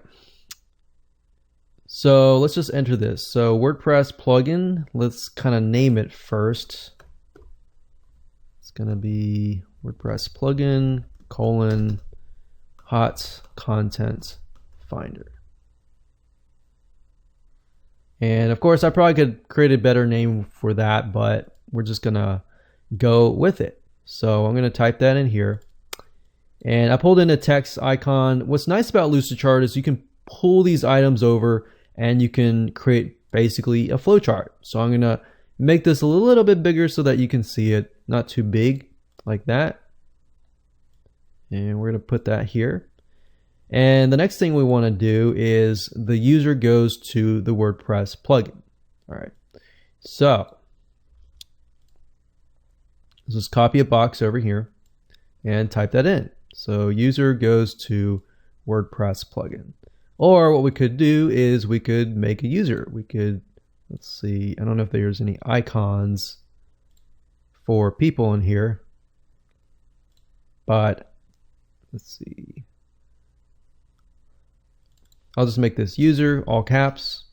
So let's just enter this. So WordPress plugin, let's kind of name it first. It's going to be WordPress plugin : hot content finder. And of course, I probably could create a better name for that, but we're just going to go with it. So I'm going to type that in here. And I pulled in a text icon. What's nice about Lucidchart is you can pull these items over and you can create basically a flowchart. So I'm going to make this a little bit bigger so that you can see it, not too big like that. And we're going to put that here. And the next thing we want to do is the user goes to the WordPress plugin. All right. So let's just copy a box over here and type that in. So user goes to WordPress plugin. Or what we could do is we could make a user. We could, let's see, I don't know if there's any icons for people in here, but let's see. I'll just make this user, all caps,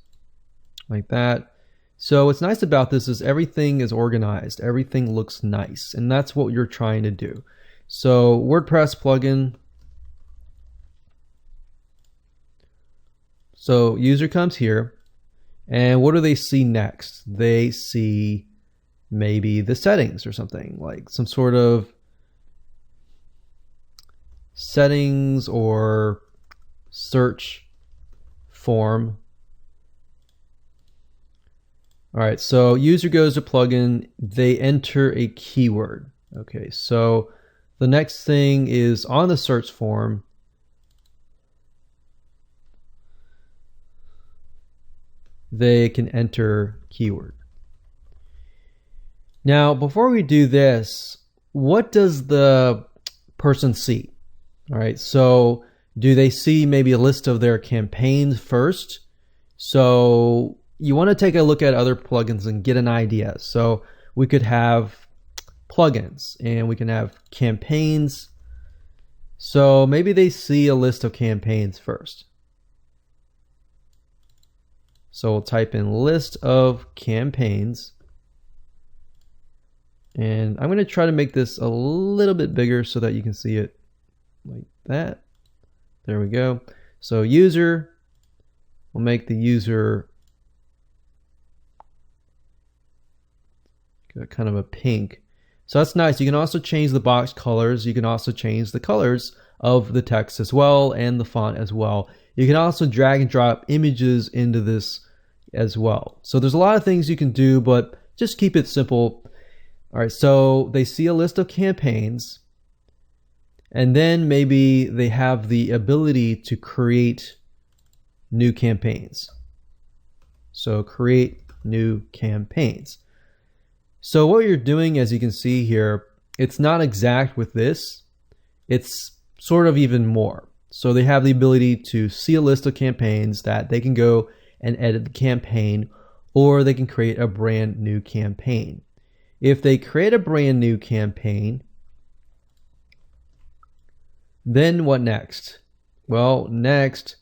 like that. So what's nice about this is everything is organized. Everything looks nice, and that's what you're trying to do. So WordPress plugin. So user comes here, and what do they see next? They see maybe the settings or something, like some sort of settings or search form. All right, so user goes to plugin, they enter a keyword. Okay, so the next thing is on the search form, they can enter keyword. Now, before we do this, what does the person see? All right, so do they see maybe a list of their campaigns first? So you want to take a look at other plugins and get an idea. So we could have plugins and we can have campaigns. So maybe they see a list of campaigns first. So we'll type in list of campaigns. And I'm going to try to make this a little bit bigger so that you can see it like that. There we go. So user, we'll make the user kind of a pink. So that's nice. You can also change the box colors. You can also change the colors of the text as well and the font as well. You can also drag and drop images into this as well. So there's a lot of things you can do, but just keep it simple. All right, so they see a list of campaigns, and then maybe they have the ability to create new campaigns. So create new campaigns. So what you're doing, as you can see here, it's not exact with this. It's sort of even more. So they have the ability to see a list of campaigns that they can go and edit the campaign, or they can create a brand new campaign. If they create a brand new campaign, then what next? Well, next,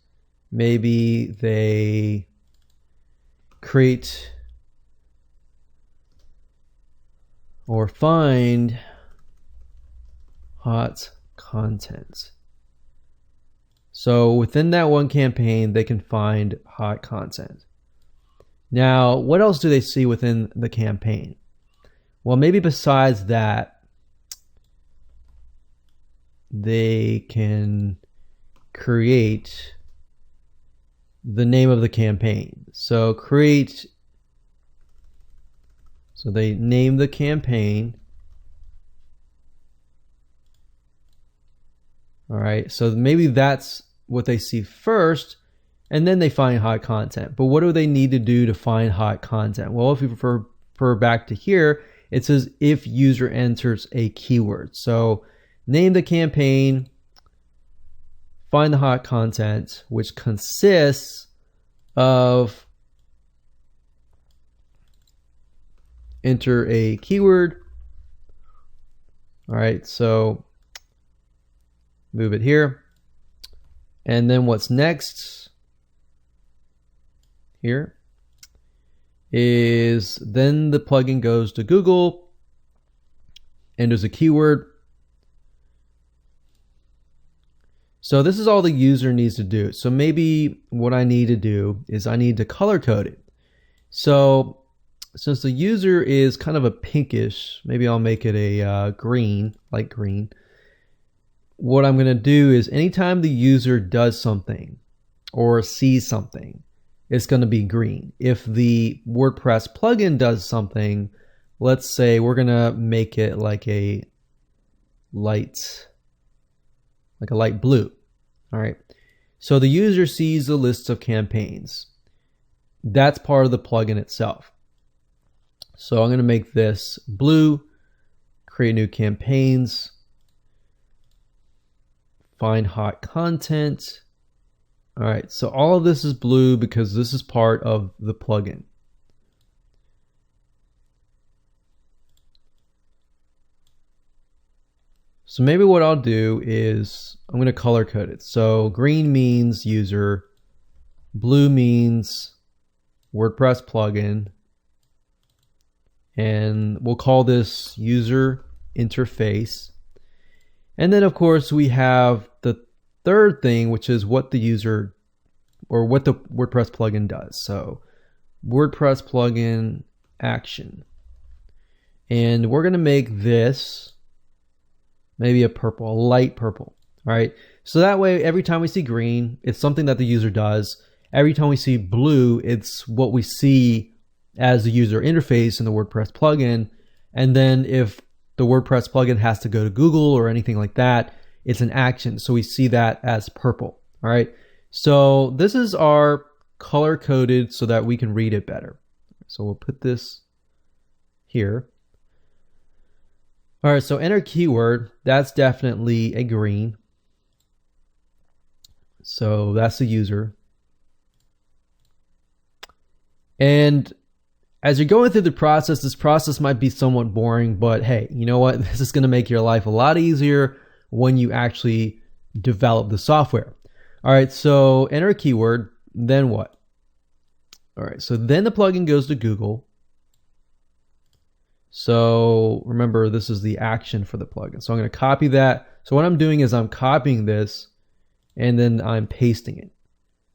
maybe they create or find hot content. So within that one campaign, they can find hot content. Now, what else do they see within the campaign? Well, maybe besides that, they can create the name of the campaign. So they name the campaign. All right, so maybe that's what they see first, and then they find hot content. But what do they need to do to find hot content? Well, if we refer back to here, it says if user enters a keyword. So name the campaign, find the hot content, which consists of enter a keyword. All right, so move it here. And then what's next here is then the plugin goes to Google, enters a keyword. So this is all the user needs to do. So maybe what I need to do is I need to color code it. So since the user is kind of a pinkish, maybe I'll make it a green, light green. What I'm going to do is anytime the user does something or sees something, it's going to be green. If the WordPress plugin does something, let's say we're going to make it like a light blue. All right. So the user sees the list of campaigns. That's part of the plugin itself. So I'm going to make this blue, create new campaigns, find hot content. All right, so all of this is blue because this is part of the plugin. So maybe what I'll do is I'm going to color code it. So green means user, blue means WordPress plugin, and we'll call this user interface. And then of course we have the third thing, which is what the user or what the WordPress plugin does. So WordPress plugin action. And we're going to make this maybe a purple, a light purple. All right. So that way, every time we see green, it's something that the user does. Every time we see blue, it's what we see as the user interface in the WordPress plugin. And then if the WordPress plugin has to go to Google or anything like that, it's an action. So we see that as purple. All right. So this is our color coded so that we can read it better. So we'll put this here. All right. So enter keyword. That's definitely a green. So that's the user. And as you're going through the process, this process might be somewhat boring, but hey, you know what? This is going to make your life a lot easier when you actually develop the software. All right, so enter a keyword, then what? All right, so then the plugin goes to Google. So remember, this is the action for the plugin. So I'm going to copy that. So what I'm doing is I'm copying this and then I'm pasting it.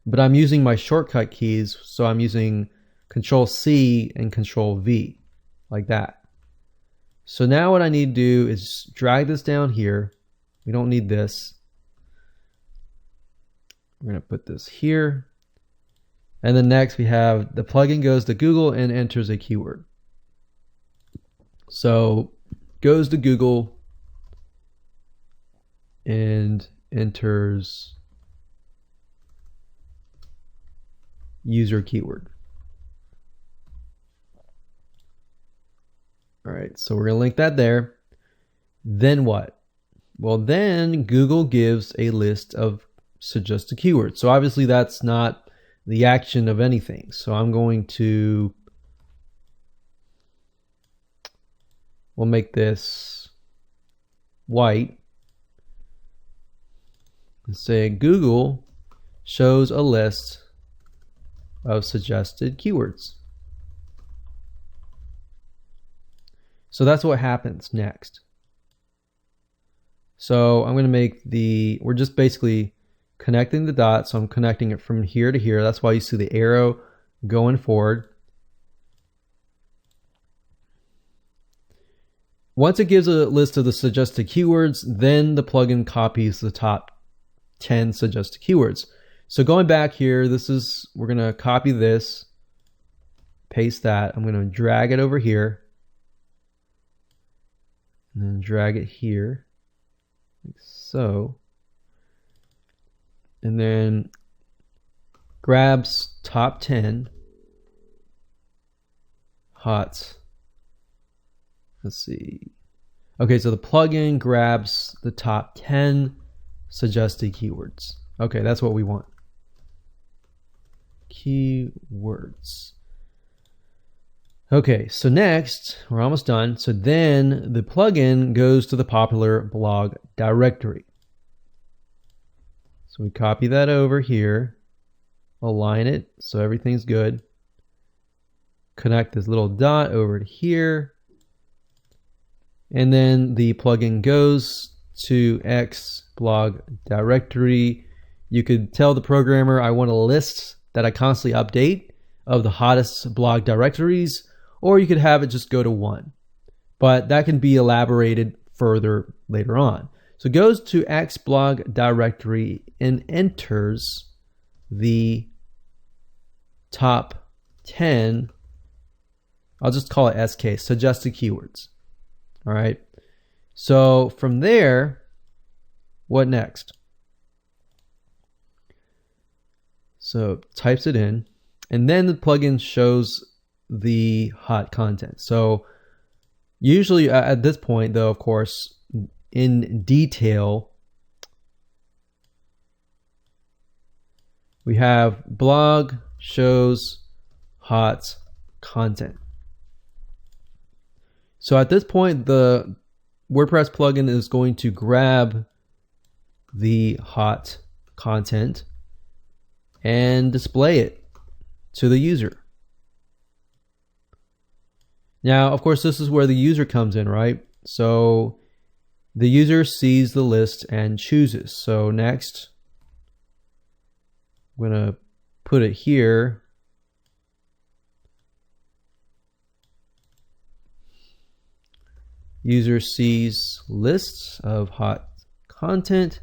But I'm using my shortcut keys, so I'm using Control-C and Control-V, like that. So now what I need to do is drag this down here. We don't need this. We're going to put this here. And then next we have the plugin goes to Google and enters a keyword. So goes to Google and enters user keyword. All right, so we're going to link that there. Then what? Well, then Google gives a list of suggested keywords. So obviously that's not the action of anything. So I'm going to, we'll make this white and say Google shows a list of suggested keywords. So that's what happens next. So I'm going to make we're just basically connecting the dots. So I'm connecting it from here to here. That's why you see the arrow going forward. Once it gives a list of the suggested keywords, then the plugin copies the top 10 suggested keywords. So going back here, we're going to copy this, paste that. I'm going to drag it over here. And then drag it here, like so. And then grabs top 10 hot. Let's see. Okay, so the plugin grabs the top 10 suggested keywords. Okay, that's what we want. Keywords. Okay, so next, we're almost done. So then the plugin goes to the popular blog directory. So we copy that over here, align it so everything's good. Connect this little dot over to here. And then the plugin goes to X blog directory. You could tell the programmer I want a list that I constantly update of the hottest blog directories, or you could have it just go to one. But that can be elaborated further later on. So it goes to X blog directory and enters the top 10, I'll just call it SK, suggested keywords. All right. So from there, what next? So types it in, and then the plugin shows the hot content. So usually at this point, though, of course, in detail, we have blog shows hot content. So at this point, the WordPress plugin is going to grab the hot content and display it to the user. Now, of course, this is where the user comes in, right? So the user sees the list and chooses. So next, I'm going to put it here. User sees lists of hot content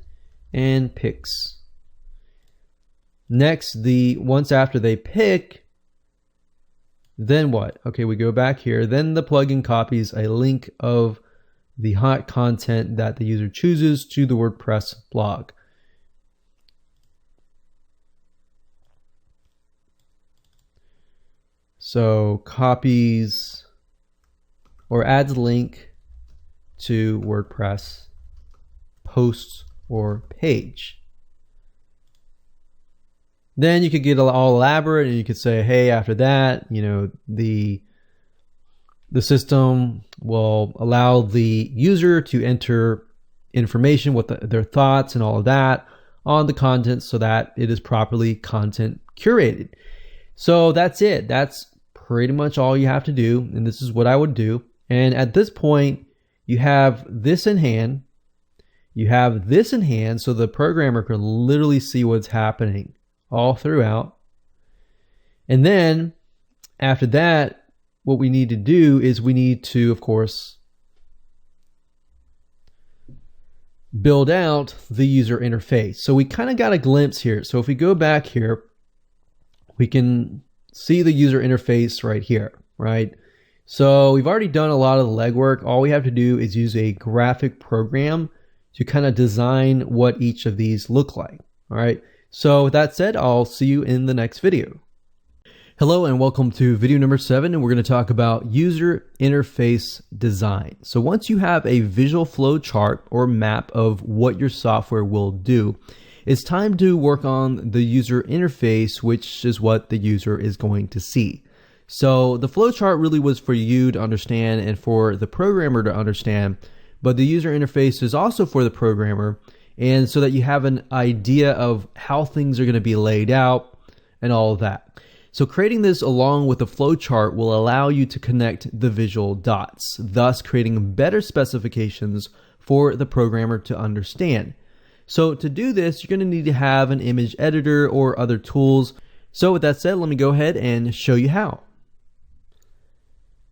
and picks. Next, once after they pick, then what? Okay, we go back here. Then the plugin copies a link of the hot content that the user chooses to the WordPress blog. So copies or adds link to WordPress post or page. Then you could get all elaborate and you could say, hey, after that, the system will allow the user to enter information with their thoughts and all of that on the content so that it is properly content curated. So that's it. That's pretty much all you have to do. And this is what I would do. And at this point, you have this in hand. You have this in hand so the programmer can literally see what's happening all throughout. And then after that, what we need to do is we need to, of course, build out the user interface. So we kind of got a glimpse here. So if we go back here, we can see the user interface right here, right? So we've already done a lot of the legwork. All we have to do is use a graphic program to kind of design what each of these look like. All right. So with that said, I'll see you in the next video. Hello and welcome to video number 7, and we're going to talk about user interface design. So once you have a visual flow chart or map of what your software will do, it's time to work on the user interface, which is what the user is going to see. So the flow chart really was for you to understand and for the programmer to understand, but the user interface is also for the programmer, and so that you have an idea of how things are going to be laid out and all of that. So creating this along with the flow chart will allow you to connect the visual dots, thus creating better specifications for the programmer to understand. So to do this, you're going to need to have an image editor or other tools. So with that said, let me go ahead and show you how.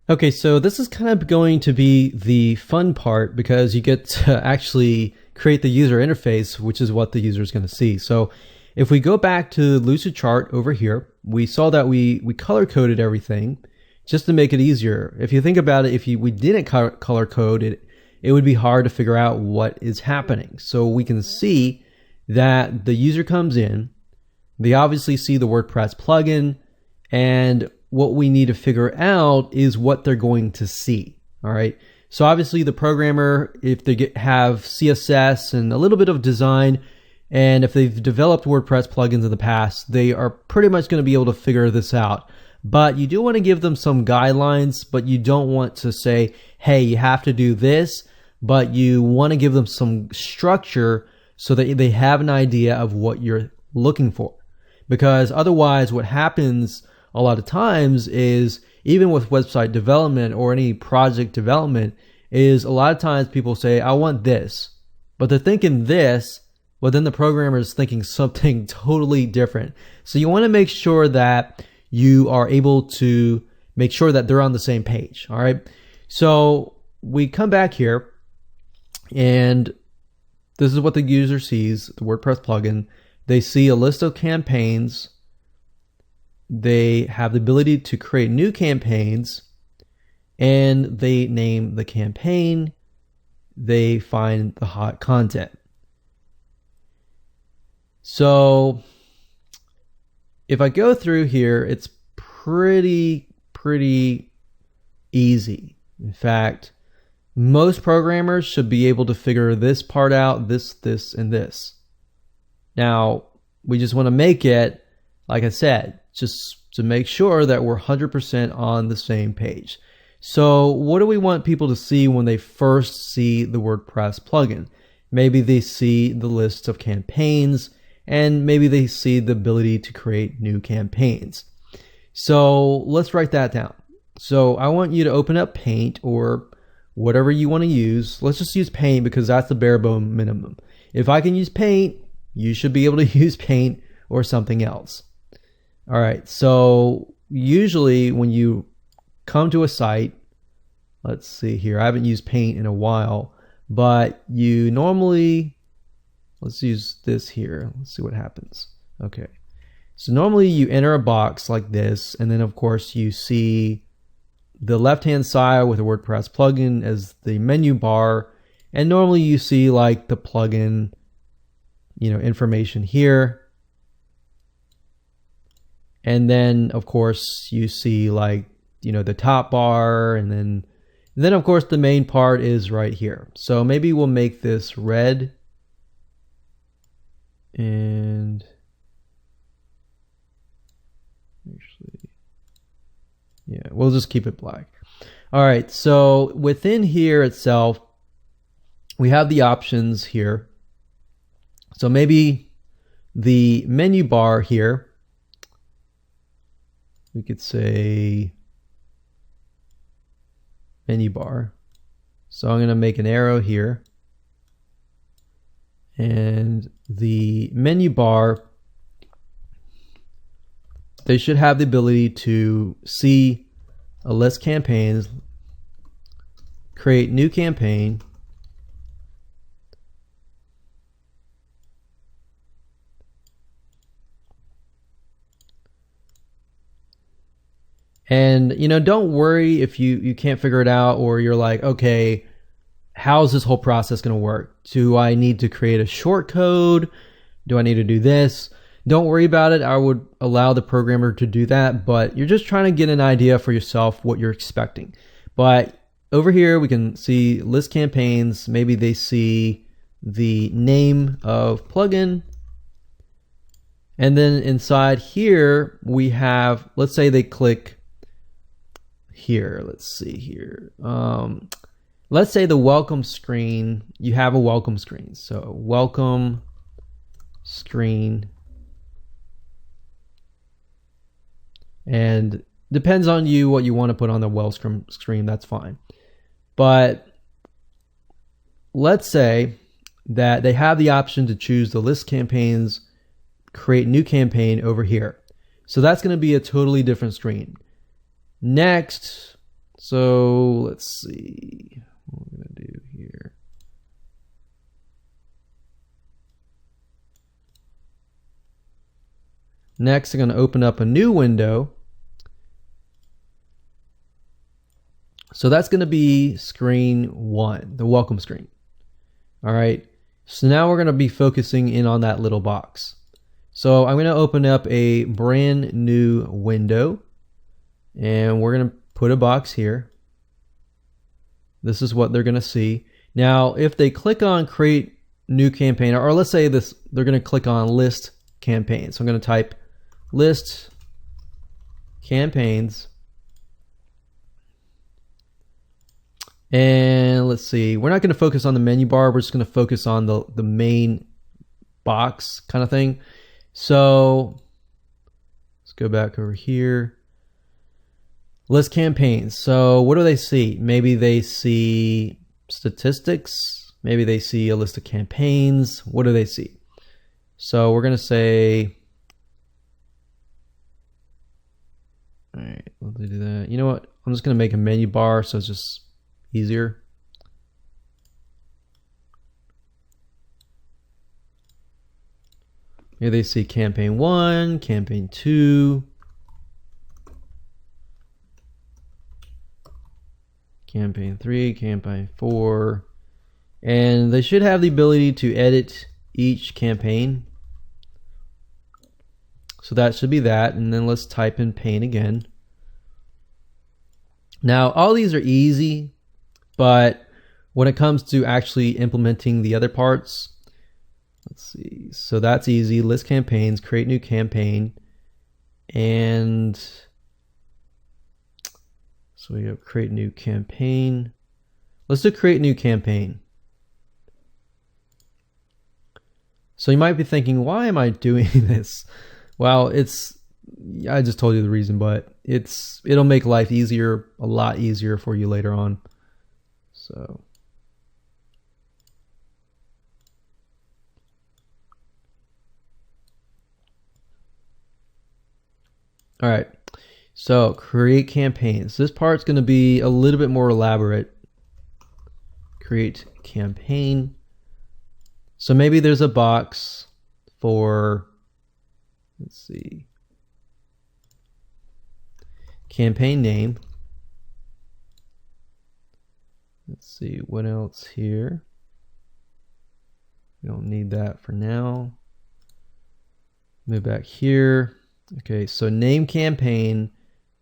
Okay, so this is kind of going to be the fun part because you get to actually create the user interface, which is what the user is going to see. So if we go back to Lucid Chart over here, we saw that we color coded everything just to make it easier. If you think about it, if we didn't color code it, it would be hard to figure out what is happening. So we can see that the user comes in, They obviously see the WordPress plugin, and what we need to figure out is what they're going to see. All right. So obviously the programmer, if they have CSS and a little bit of design, and if they've developed WordPress plugins in the past, they are pretty much going to be able to figure this out. But you do want to give them some guidelines, but you don't want to say, hey, you have to do this, but you want to give them some structure so that they have an idea of what you're looking for. Because otherwise what happens a lot of times is, even with website development or any project development, is a lot of times people say, I want this, but they're thinking this, but then the programmer is thinking something totally different. So you want to make sure that you are able to make sure that they're on the same page. All right. So we come back here, and this is what the user sees, the WordPress plugin. They see a list of campaigns. They have the ability to create new campaigns, and they name the campaign. They find the hot content. So if I go through here, it's pretty easy. In fact, most programmers should be able to figure this part out, this, and this. Now, we just want to make it, like I said, just to make sure that we're 100% on the same page. So what do we want people to see when they first see the WordPress plugin? Maybe they see the list of campaigns, and maybe they see the ability to create new campaigns. So let's write that down. So I want you to open up Paint or whatever you want to use. Let's just use Paint because that's the bare bone minimum. If I can use Paint, you should be able to use Paint or something else. All right, so usually when you come to a site, let's see here, I haven't used Paint in a while, but you normally, let's use this here. Let's see what happens. Okay, so normally you enter a box like this, and then of course you see the left-hand side with a WordPress plugin as the menu bar, and normally you see like the plugin, information here. And then of course you see like, the top bar, and then of course the main part is right here. So maybe we'll make this red, and actually, yeah, we'll just keep it black. All right, so within here itself, we have the options here. So maybe the menu bar here, we could say menu bar. So I'm going to make an arrow here, and the menu bar, they should have the ability to see a list campaigns, create new campaign, and don't worry if you can't figure it out, or you're like, okay, how's this whole process going to work? Do I need to create a short code? Do I need to do this? Don't worry about it. I would allow the programmer to do that, but you're just trying to get an idea for yourself what you're expecting. But over here we can see list campaigns. Maybe they see the name of plugin, and then inside here we have, let's say they click here. Let's see here. Let's say the welcome screen, you have a welcome screen. So welcome screen, and depends on you what you want to put on the welcome screen, that's fine. But let's say that they have the option to choose the list campaigns, create new campaign over here. So that's going to be a totally different screen. Next, so let's see what we're going to do here. Next, I'm going to open up a new window. So that's going to be screen 1, the welcome screen. All right. So now we're going to be focusing in on that little box. So I'm going to open up a brand new window and we're going to put a box here. This is what they're going to see. Now, if they click on create new campaign, or let's say this, they're going to click on list campaigns. So I'm going to type list campaigns. And let's see, we're not going to focus on the menu bar. We're just going to focus on the main box kind of thing. So let's go back over here. List campaigns. So what do they see? Maybe they see statistics. Maybe they see a list of campaigns. What do they see? So we're going to say, all right, let's do that. You know what? I'm just going to make a menu bar so it's just easier. Here they see campaign 1, campaign 2, campaign 3, campaign 4, and they should have the ability to edit each campaign. So that should be that, and then let's type in paint again. Now all these are easy, but when it comes to actually implementing the other parts, let's see, so that's easy. List campaigns, create new campaign, and so we have create new campaign. Let's do create new campaign. So you might be thinking, why am I doing this? Well, I just told you the reason, but it'll make life easier, a lot easier for you later on. So all right, so create campaigns. This part's going to be a little bit more elaborate. Create campaign. So maybe there's a box for, let's see, campaign name. Let's see, what else here? We don't need that for now. Move back here. Okay, so name campaign,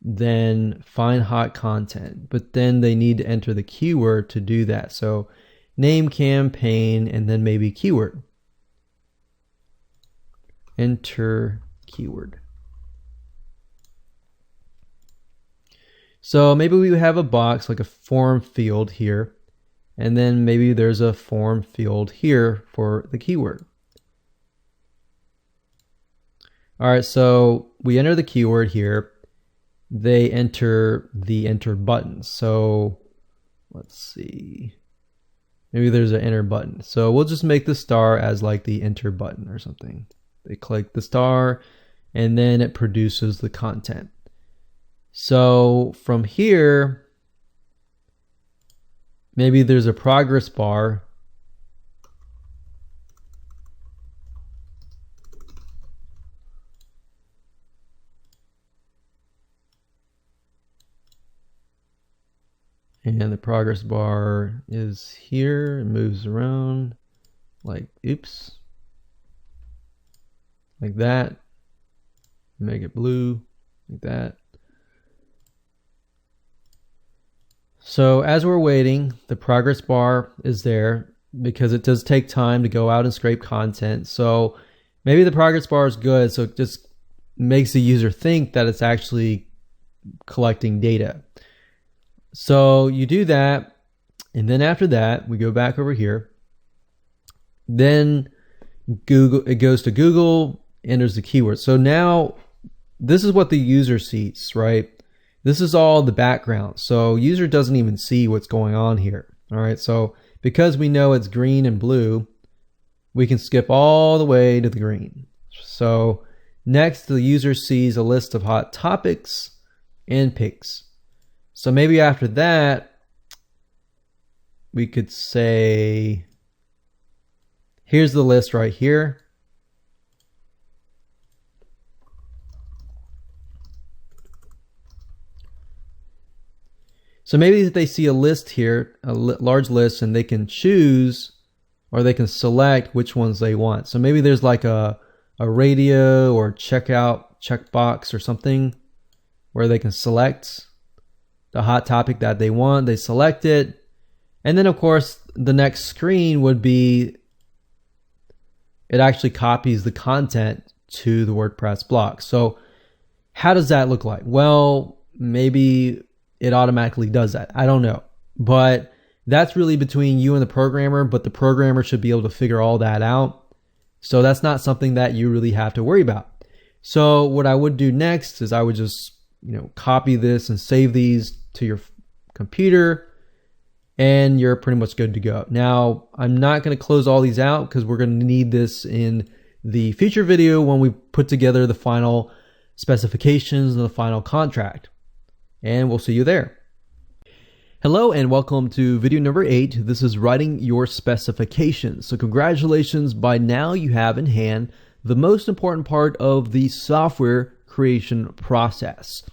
then find hot content, but then they need to enter the keyword to do that. So name campaign and then maybe keyword. Enter keyword. So maybe we have a box like a form field here, and then maybe there's a form field here for the keyword. All right, so we enter the keyword here. They enter the enter button. So let's see. Maybe there's an enter button. So we'll just make the star as like the enter button or something. They click the star and then it produces the content. So from here, maybe there's a progress bar. And the progress bar is here. It moves around like, oops, like that. Make it blue like that. So as we're waiting, the progress bar is there because it does take time to go out and scrape content. So maybe the progress bar is good, so it just makes the user think that it's actually collecting data. So you do that, and then after that, we go back over here. Then it goes to Google, enters the keyword. So now this is what the user sees, right? This is all the background. So user doesn't even see what's going on here. All right. So because we know it's green and blue, we can skip all the way to the green. So next, the user sees a list of hot topics and picks. So maybe after that, we could say, here's the list right here. So maybe they see a list here, a large list, and they can choose or they can select which ones they want. So maybe there's like a a radio or checkout checkbox or something where they can select the hot topic that they want. They select it. And then of course, the next screen would be, it actually copies the content to the WordPress blog. So how does that look like? Well, maybe it automatically does that. I don't know. But that's really between you and the programmer, but the programmer should be able to figure all that out. So that's not something that you really have to worry about. So what I would do next is I would just, copy this and save these to your computer, and you're pretty much good to go. Now, I'm not going to close all these out because we're going to need this in the future video when we put together the final specifications and the final contract. And we'll see you there. Hello and welcome to video number 8. This is writing your specifications. So congratulations, by now you have in hand the most important part of the software creation process.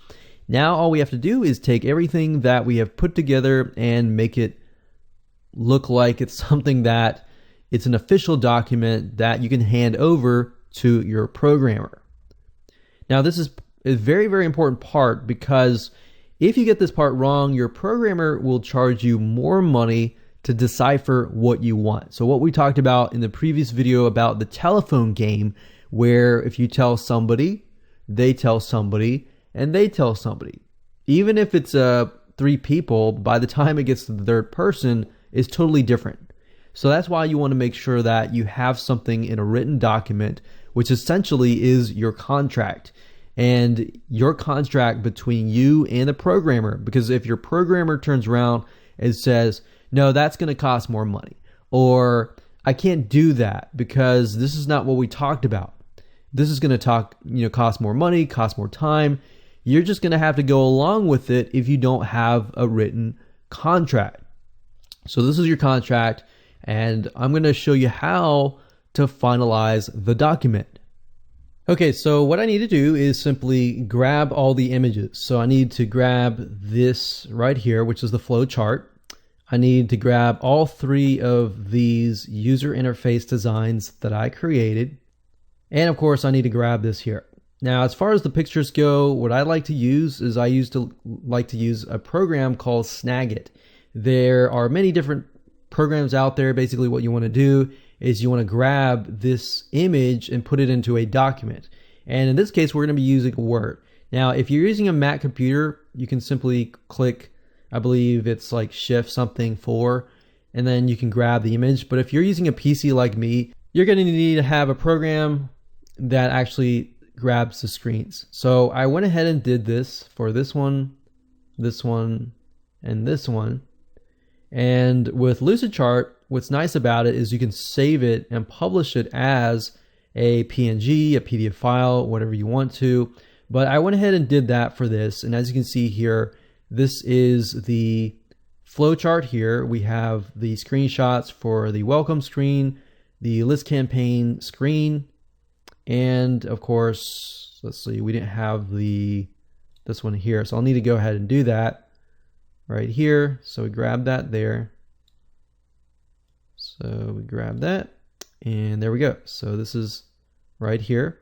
Now all we have to do is take everything that we have put together and make it look like it's something that it's an official document that you can hand over to your programmer. Now this is a very, very important part, because if you get this part wrong, your programmer will charge you more money to decipher what you want. So what we talked about in the previous video about the telephone game, where if you tell somebody, they tell somebody, and they tell somebody. Even if it's 3 people, by the time it gets to the third person, it's totally different. So that's why you want to make sure that you have something in a written document, which essentially is your contract. And your contract between you and the programmer, because if your programmer turns around and says, no, that's going to cost more money, or I can't do that because this is not what we talked about, this is going to cost more money, cost more time, you're just going to have to go along with it if you don't have a written contract. So this is your contract, and I'm going to show you how to finalize the document. Okay, so what I need to do is simply grab all the images. So I need to grab this right here, which is the flow chart. I need to grab all 3 of these user interface designs that I created. And of course, I need to grab this here. Now, as far as the pictures go, what I like to use is I like to use a program called Snagit. There are many different programs out there. Basically, what you want to do is you want to grab this image and put it into a document. And in this case, we're going to be using Word. Now, if you're using a Mac computer, you can simply click, I believe it's like Shift something 4, and then you can grab the image. But if you're using a PC like me, you're going to need to have a program that actually grabs the screens. So I went ahead and did this for this one, and this one. And with Lucidchart, what's nice about it is you can save it and publish it as a PNG, a PDF file, whatever you want to. But I went ahead and did that for this. And as you can see here, this is the flowchart here. We have the screenshots for the welcome screen, the list campaign screen, and of course, let's see, we didn't have this one here. So I'll need to go ahead and do that right here. So we grab that there. So we grab that, and there we go. So this is right here.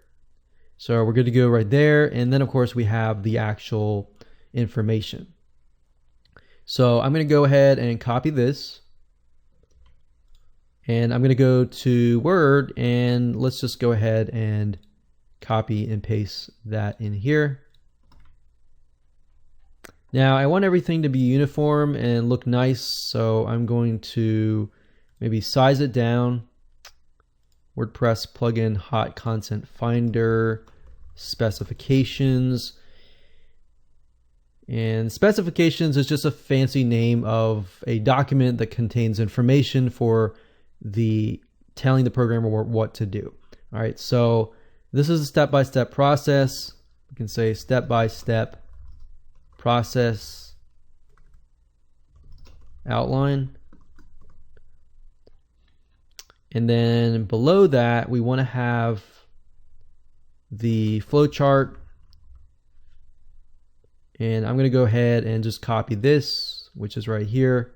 So we're good to go right there. And then of course we have the actual information. So I'm going to go ahead and copy this, and I'm going to go to Word, and let's just go ahead and copy and paste that in here. Now I want everything to be uniform and look nice, so I'm going to maybe size it down. WordPress plugin hot content finder, specifications. And specifications is just a fancy name of a document that contains information for telling the programmer what to do. All right, so this is a step-by-step process. We can say step-by-step process outline. And then below that, we want to have the flowchart. And I'm going to go ahead and just copy this, which is right here,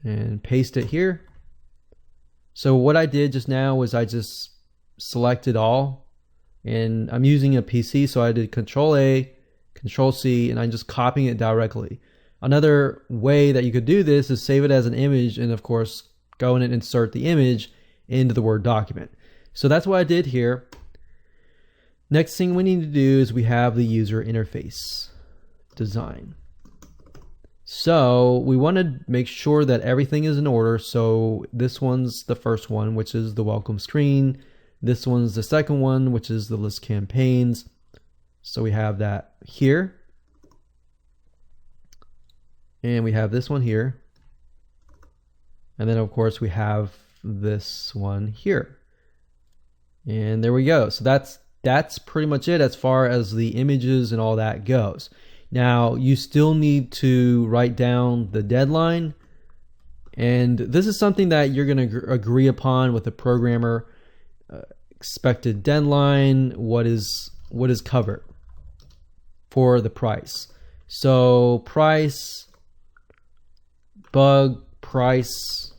and paste it here. So what I did just now was I just selected all, and I'm using a PC, so I did Control A, Control C, and I'm just copying it directly. Another way that you could do this is save it as an image, and of course go in and insert the image into the Word document. So that's what I did here. Next thing we need to do is we have the user interface design. So we want to make sure that everything is in order. So this one's the first one, which is the welcome screen. This one's the second one, which is the list campaigns. So we have that here. And we have this one here. And then of course we have this one here. And there we go. So that's pretty much it as far as the images and all that goes. Now you still need to write down the deadline, and this is something that you're going to agree upon with the programmer. Expected deadline, what is covered for the price. So price, bug, price,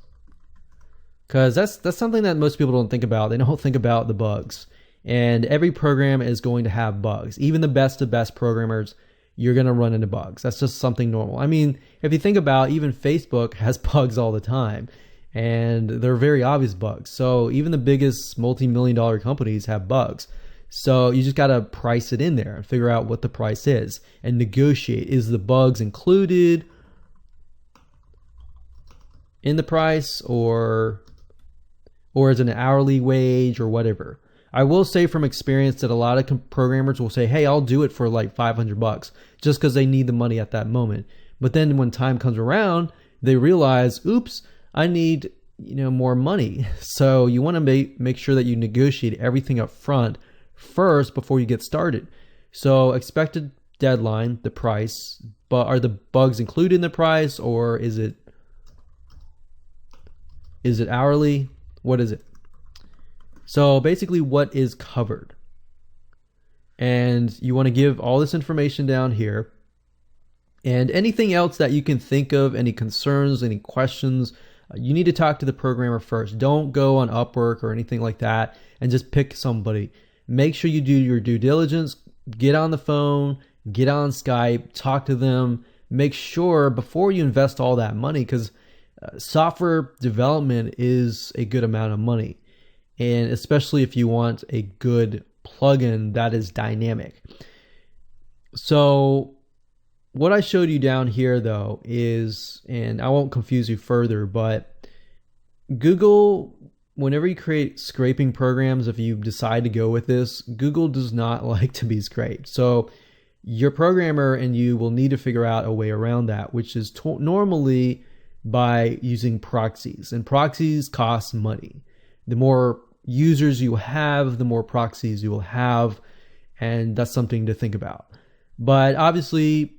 because that's something that most people don't think about. They don't think about the bugs. And every program is going to have bugs. Even the best of best programmers, you're going to run into bugs. That's just something normal. I mean, if you think about, even Facebook has bugs all the time, and they're very obvious bugs. So even the biggest multi-million-dollar companies have bugs. So you just got to price it in there and figure out what the price is and negotiate. Is the bugs included in the price, or is it an hourly wage or whatever? I will say from experience that a lot of programmers will say, hey, I'll do it for like $500 just because they need the money at that moment. But then when time comes around, they realize, oops, I need more money. So you want to make sure that you negotiate everything up front first before you get started. So expected deadline, the price, but are the bugs included in the price, or is it hourly? What is it? So basically, what is covered? And you want to give all this information down here. And anything else that you can think of, any concerns, any questions, you need to talk to the programmer first. Don't go on Upwork or anything like that and just pick somebody. Make sure you do your due diligence. Get on the phone, get on Skype, talk to them. Make sure before you invest all that money, because software development is a good amount of money. And especially if you want a good plugin that is dynamic. So what I showed you down here though is, and I won't confuse you further, but Google, whenever you create scraping programs, if you decide to go with this, Google does not like to be scraped. So your programmer and you will need to figure out a way around that, which is normally by using proxies. And proxies cost money. The more users you have, the more proxies you will have, and that's something to think about. But obviously,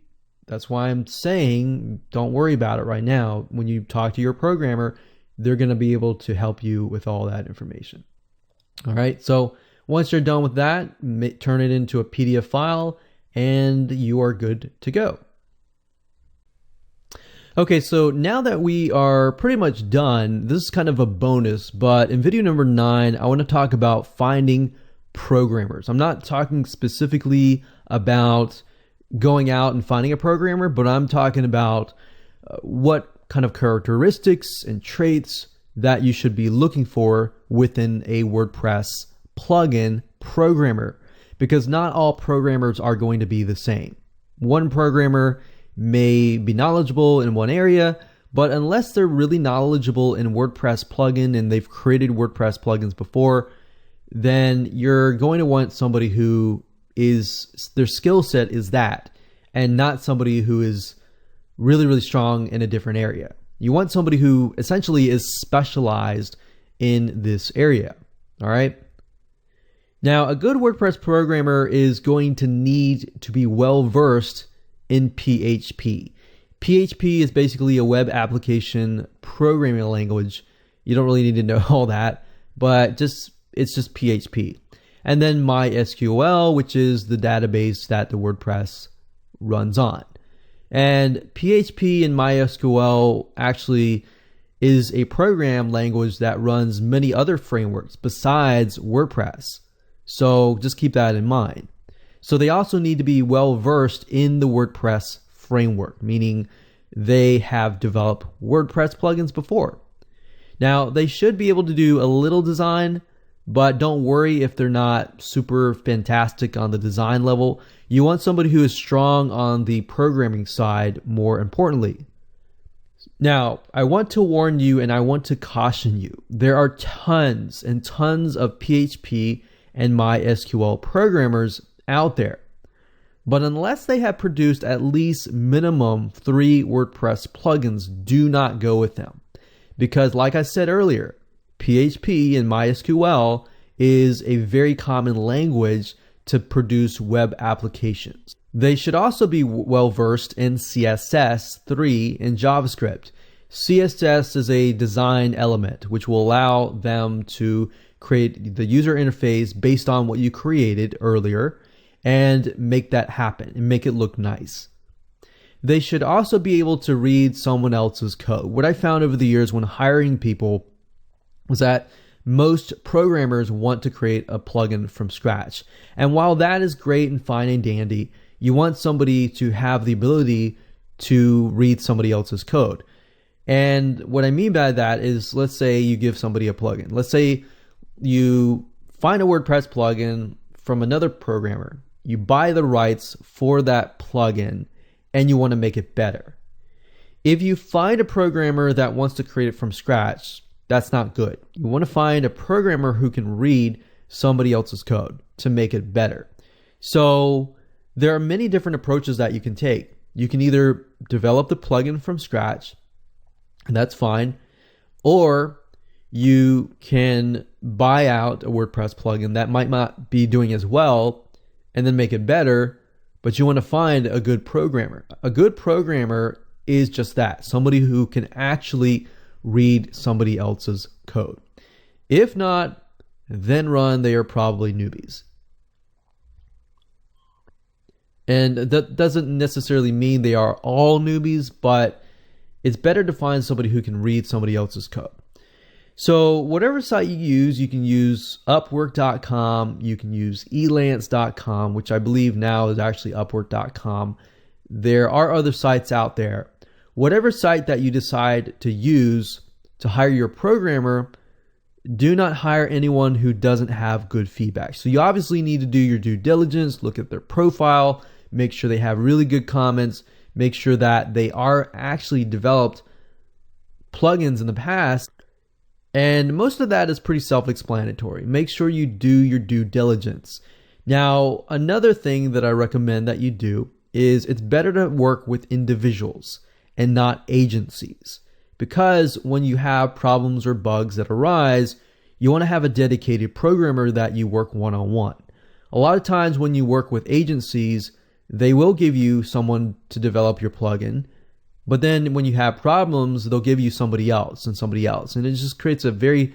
that's why I'm saying don't worry about it right now. When you talk to your programmer, they're going to be able to help you with all that information. All right, so once you're done with that, turn it into a PDF file, and you are good to go. Okay, so now that we are pretty much done, this is kind of a bonus, but in video number 9, I want to talk about finding programmers. I'm not talking specifically about going out and finding a programmer, but I'm talking about what kind of characteristics and traits that you should be looking for within a WordPress plugin programmer, because not all programmers are going to be the same. One programmer may be knowledgeable in one area, but unless they're really knowledgeable in WordPress plugin and they've created WordPress plugins before, then you're going to want somebody who is, their skill set is that, and not somebody who is really, really strong in a different area. You want somebody who essentially is specialized in this area. All right. Now, a good WordPress programmer is going to need to be well versed in PHP. PHP is basically a web application programming language. You don't really need to know all that, but it's just PHP. And then MySQL, which is the database that the WordPress runs on. And PHP and MySQL actually is a program language that runs many other frameworks besides WordPress. So just keep that in mind. So they also need to be well versed in the WordPress framework, meaning they have developed WordPress plugins before. Now, they should be able to do a little design, but don't worry if they're not super fantastic on the design level. You want somebody who is strong on the programming side, more importantly. Now, I want to warn you and I want to caution you. There are tons and tons of PHP and MySQL programmers out there. But unless they have produced at least minimum 3 WordPress plugins, do not go with them. Because like I said earlier, PHP and MySQL is a very common language to produce web applications. They should also be well versed in CSS3 and JavaScript. CSS is a design element which will allow them to create the user interface based on what you created earlier and make that happen and make it look nice. They should also be able to read someone else's code. What I found over the years when hiring people was that most programmers want to create a plugin from scratch. And while that is great and fine and dandy, you want somebody to have the ability to read somebody else's code. And what I mean by that is, let's say you give somebody a plugin. Let's say you find a WordPress plugin from another programmer. You buy the rights for that plugin and you want to make it better. If you find a programmer that wants to create it from scratch, that's not good. You want to find a programmer who can read somebody else's code to make it better. So there are many different approaches that you can take. You can either develop the plugin from scratch, and that's fine, or you can buy out a WordPress plugin that might not be doing as well and then make it better, but you want to find a good programmer. A good programmer is just that, somebody who can actually read somebody else's code. If not, then they are probably newbies. And that doesn't necessarily mean they are all newbies, but it's better to find somebody who can read somebody else's code. So whatever site you can use Upwork.com, you can use Elance.com, which I believe now is actually Upwork.com. There are other sites out there. Whatever site that you decide to use to hire your programmer, do not hire anyone who doesn't have good feedback. So you obviously need to do your due diligence, look at their profile, make sure they have really good comments, make sure that they are actually developed plugins in the past. And most of that is pretty self-explanatory. Make sure you do your due diligence. Now, another thing that I recommend that you do is it's better to work with individuals and not agencies. Because when you have problems or bugs that arise, you want to have a dedicated programmer that you work one-on-one. A lot of times when you work with agencies, they will give you someone to develop your plugin, but then when you have problems, they'll give you somebody else. And it just creates a very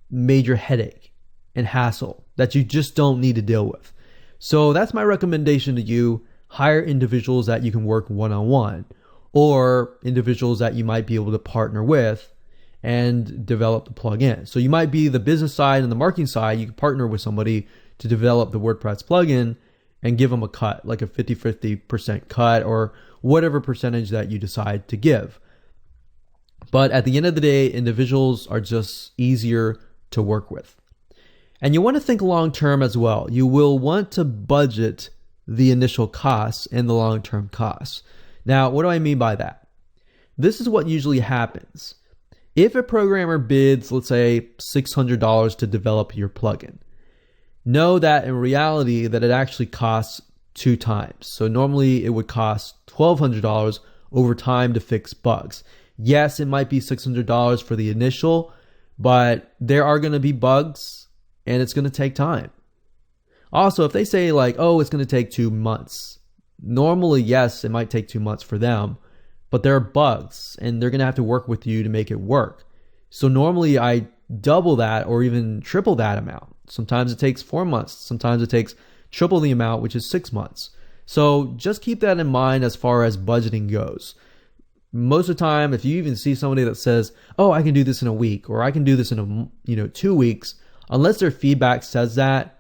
major headache and hassle that you just don't need to deal with. So that's my recommendation to you. Hire individuals that you can work one-on-one, or individuals that you might be able to partner with and develop the plugin. So you might be the business side and the marketing side. You can partner with somebody to develop the WordPress plugin and give them a cut, like a 50% cut or whatever percentage that you decide to give. But at the end of the day, individuals are just easier to work with. And you want to think long-term as well. You will want to budget the initial costs and the long-term costs. Now, what do I mean by that? This is what usually happens. If a programmer bids, let's say, $600 to develop your plugin, know that in reality that it actually costs 2 times. So normally it would cost $1,200 over time to fix bugs. Yes, it might be $600 for the initial, but there are going to be bugs and it's going to take time. Also, if they say like, oh, it's going to take 2 months. Normally, yes, it might take 2 months for them, but there are bugs and they're going to have to work with you to make it work. So normally I double that or even triple that amount. Sometimes it takes 4 months. Sometimes it takes triple the amount, which is 6 months. So just keep that in mind as far as budgeting goes. Most of the time, if you even see somebody that says, oh, I can do this in a week, or I can do this in 2 weeks, unless their feedback says that,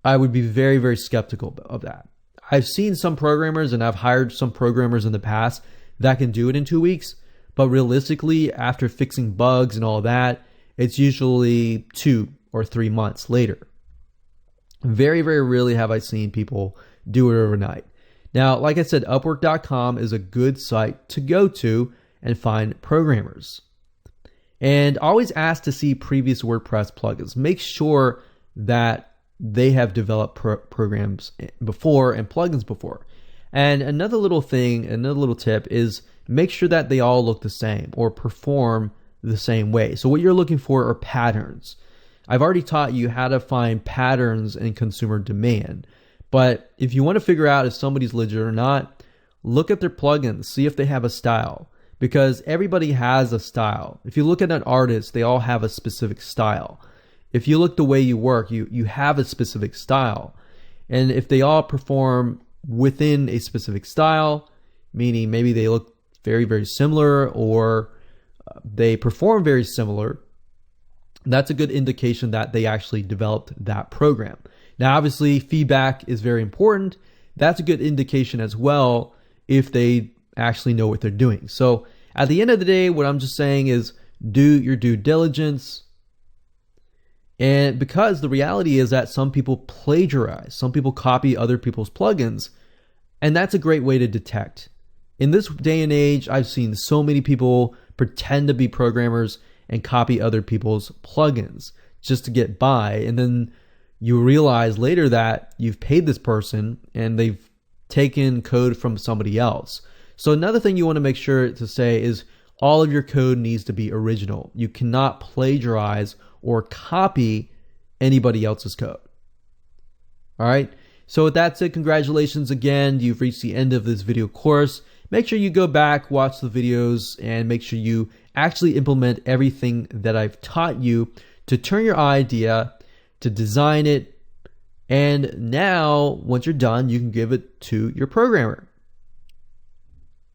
I would be very, very skeptical of that. I've seen some programmers, and I've hired some programmers in the past that can do it in 2 weeks, but realistically, after fixing bugs and all that, it's usually 2 or 3 months later. Very, very rarely have I seen people do it overnight. Now, like I said, Upwork.com is a good site to go to and find programmers. And always ask to see previous WordPress plugins. Make sure that they have developed programs before and plugins before. And another little tip is make sure that they all look the same or perform the same way. So what you're looking for are patterns. I've already taught you how to find patterns in consumer demand. But if you want to figure out if somebody's legit or not, look at their plugins, see if they have a style, because everybody has a style. If you look at an artist, they all have a specific style. If you look the way you work, you have a specific style. And if they all perform within a specific style, meaning maybe they look very, very similar or they perform very similar, that's a good indication that they actually developed that program. Now, obviously, feedback is very important. That's a good indication as well if they actually know what they're doing. So at the end of the day, what I'm just saying is do your due diligence. And because the reality is that some people plagiarize, some people copy other people's plugins, and that's a great way to detect. In this day and age, I've seen so many people pretend to be programmers and copy other people's plugins just to get by. And then you realize later that you've paid this person and they've taken code from somebody else. So another thing you want to make sure to say is all of your code needs to be original. You cannot plagiarize or copy anybody else's code. All right. So with that said, congratulations again. You've reached the end of this video course. Make sure you go back, watch the videos, and make sure you actually implement everything that I've taught you to turn your idea, to design it, and now once you're done, you can give it to your programmer.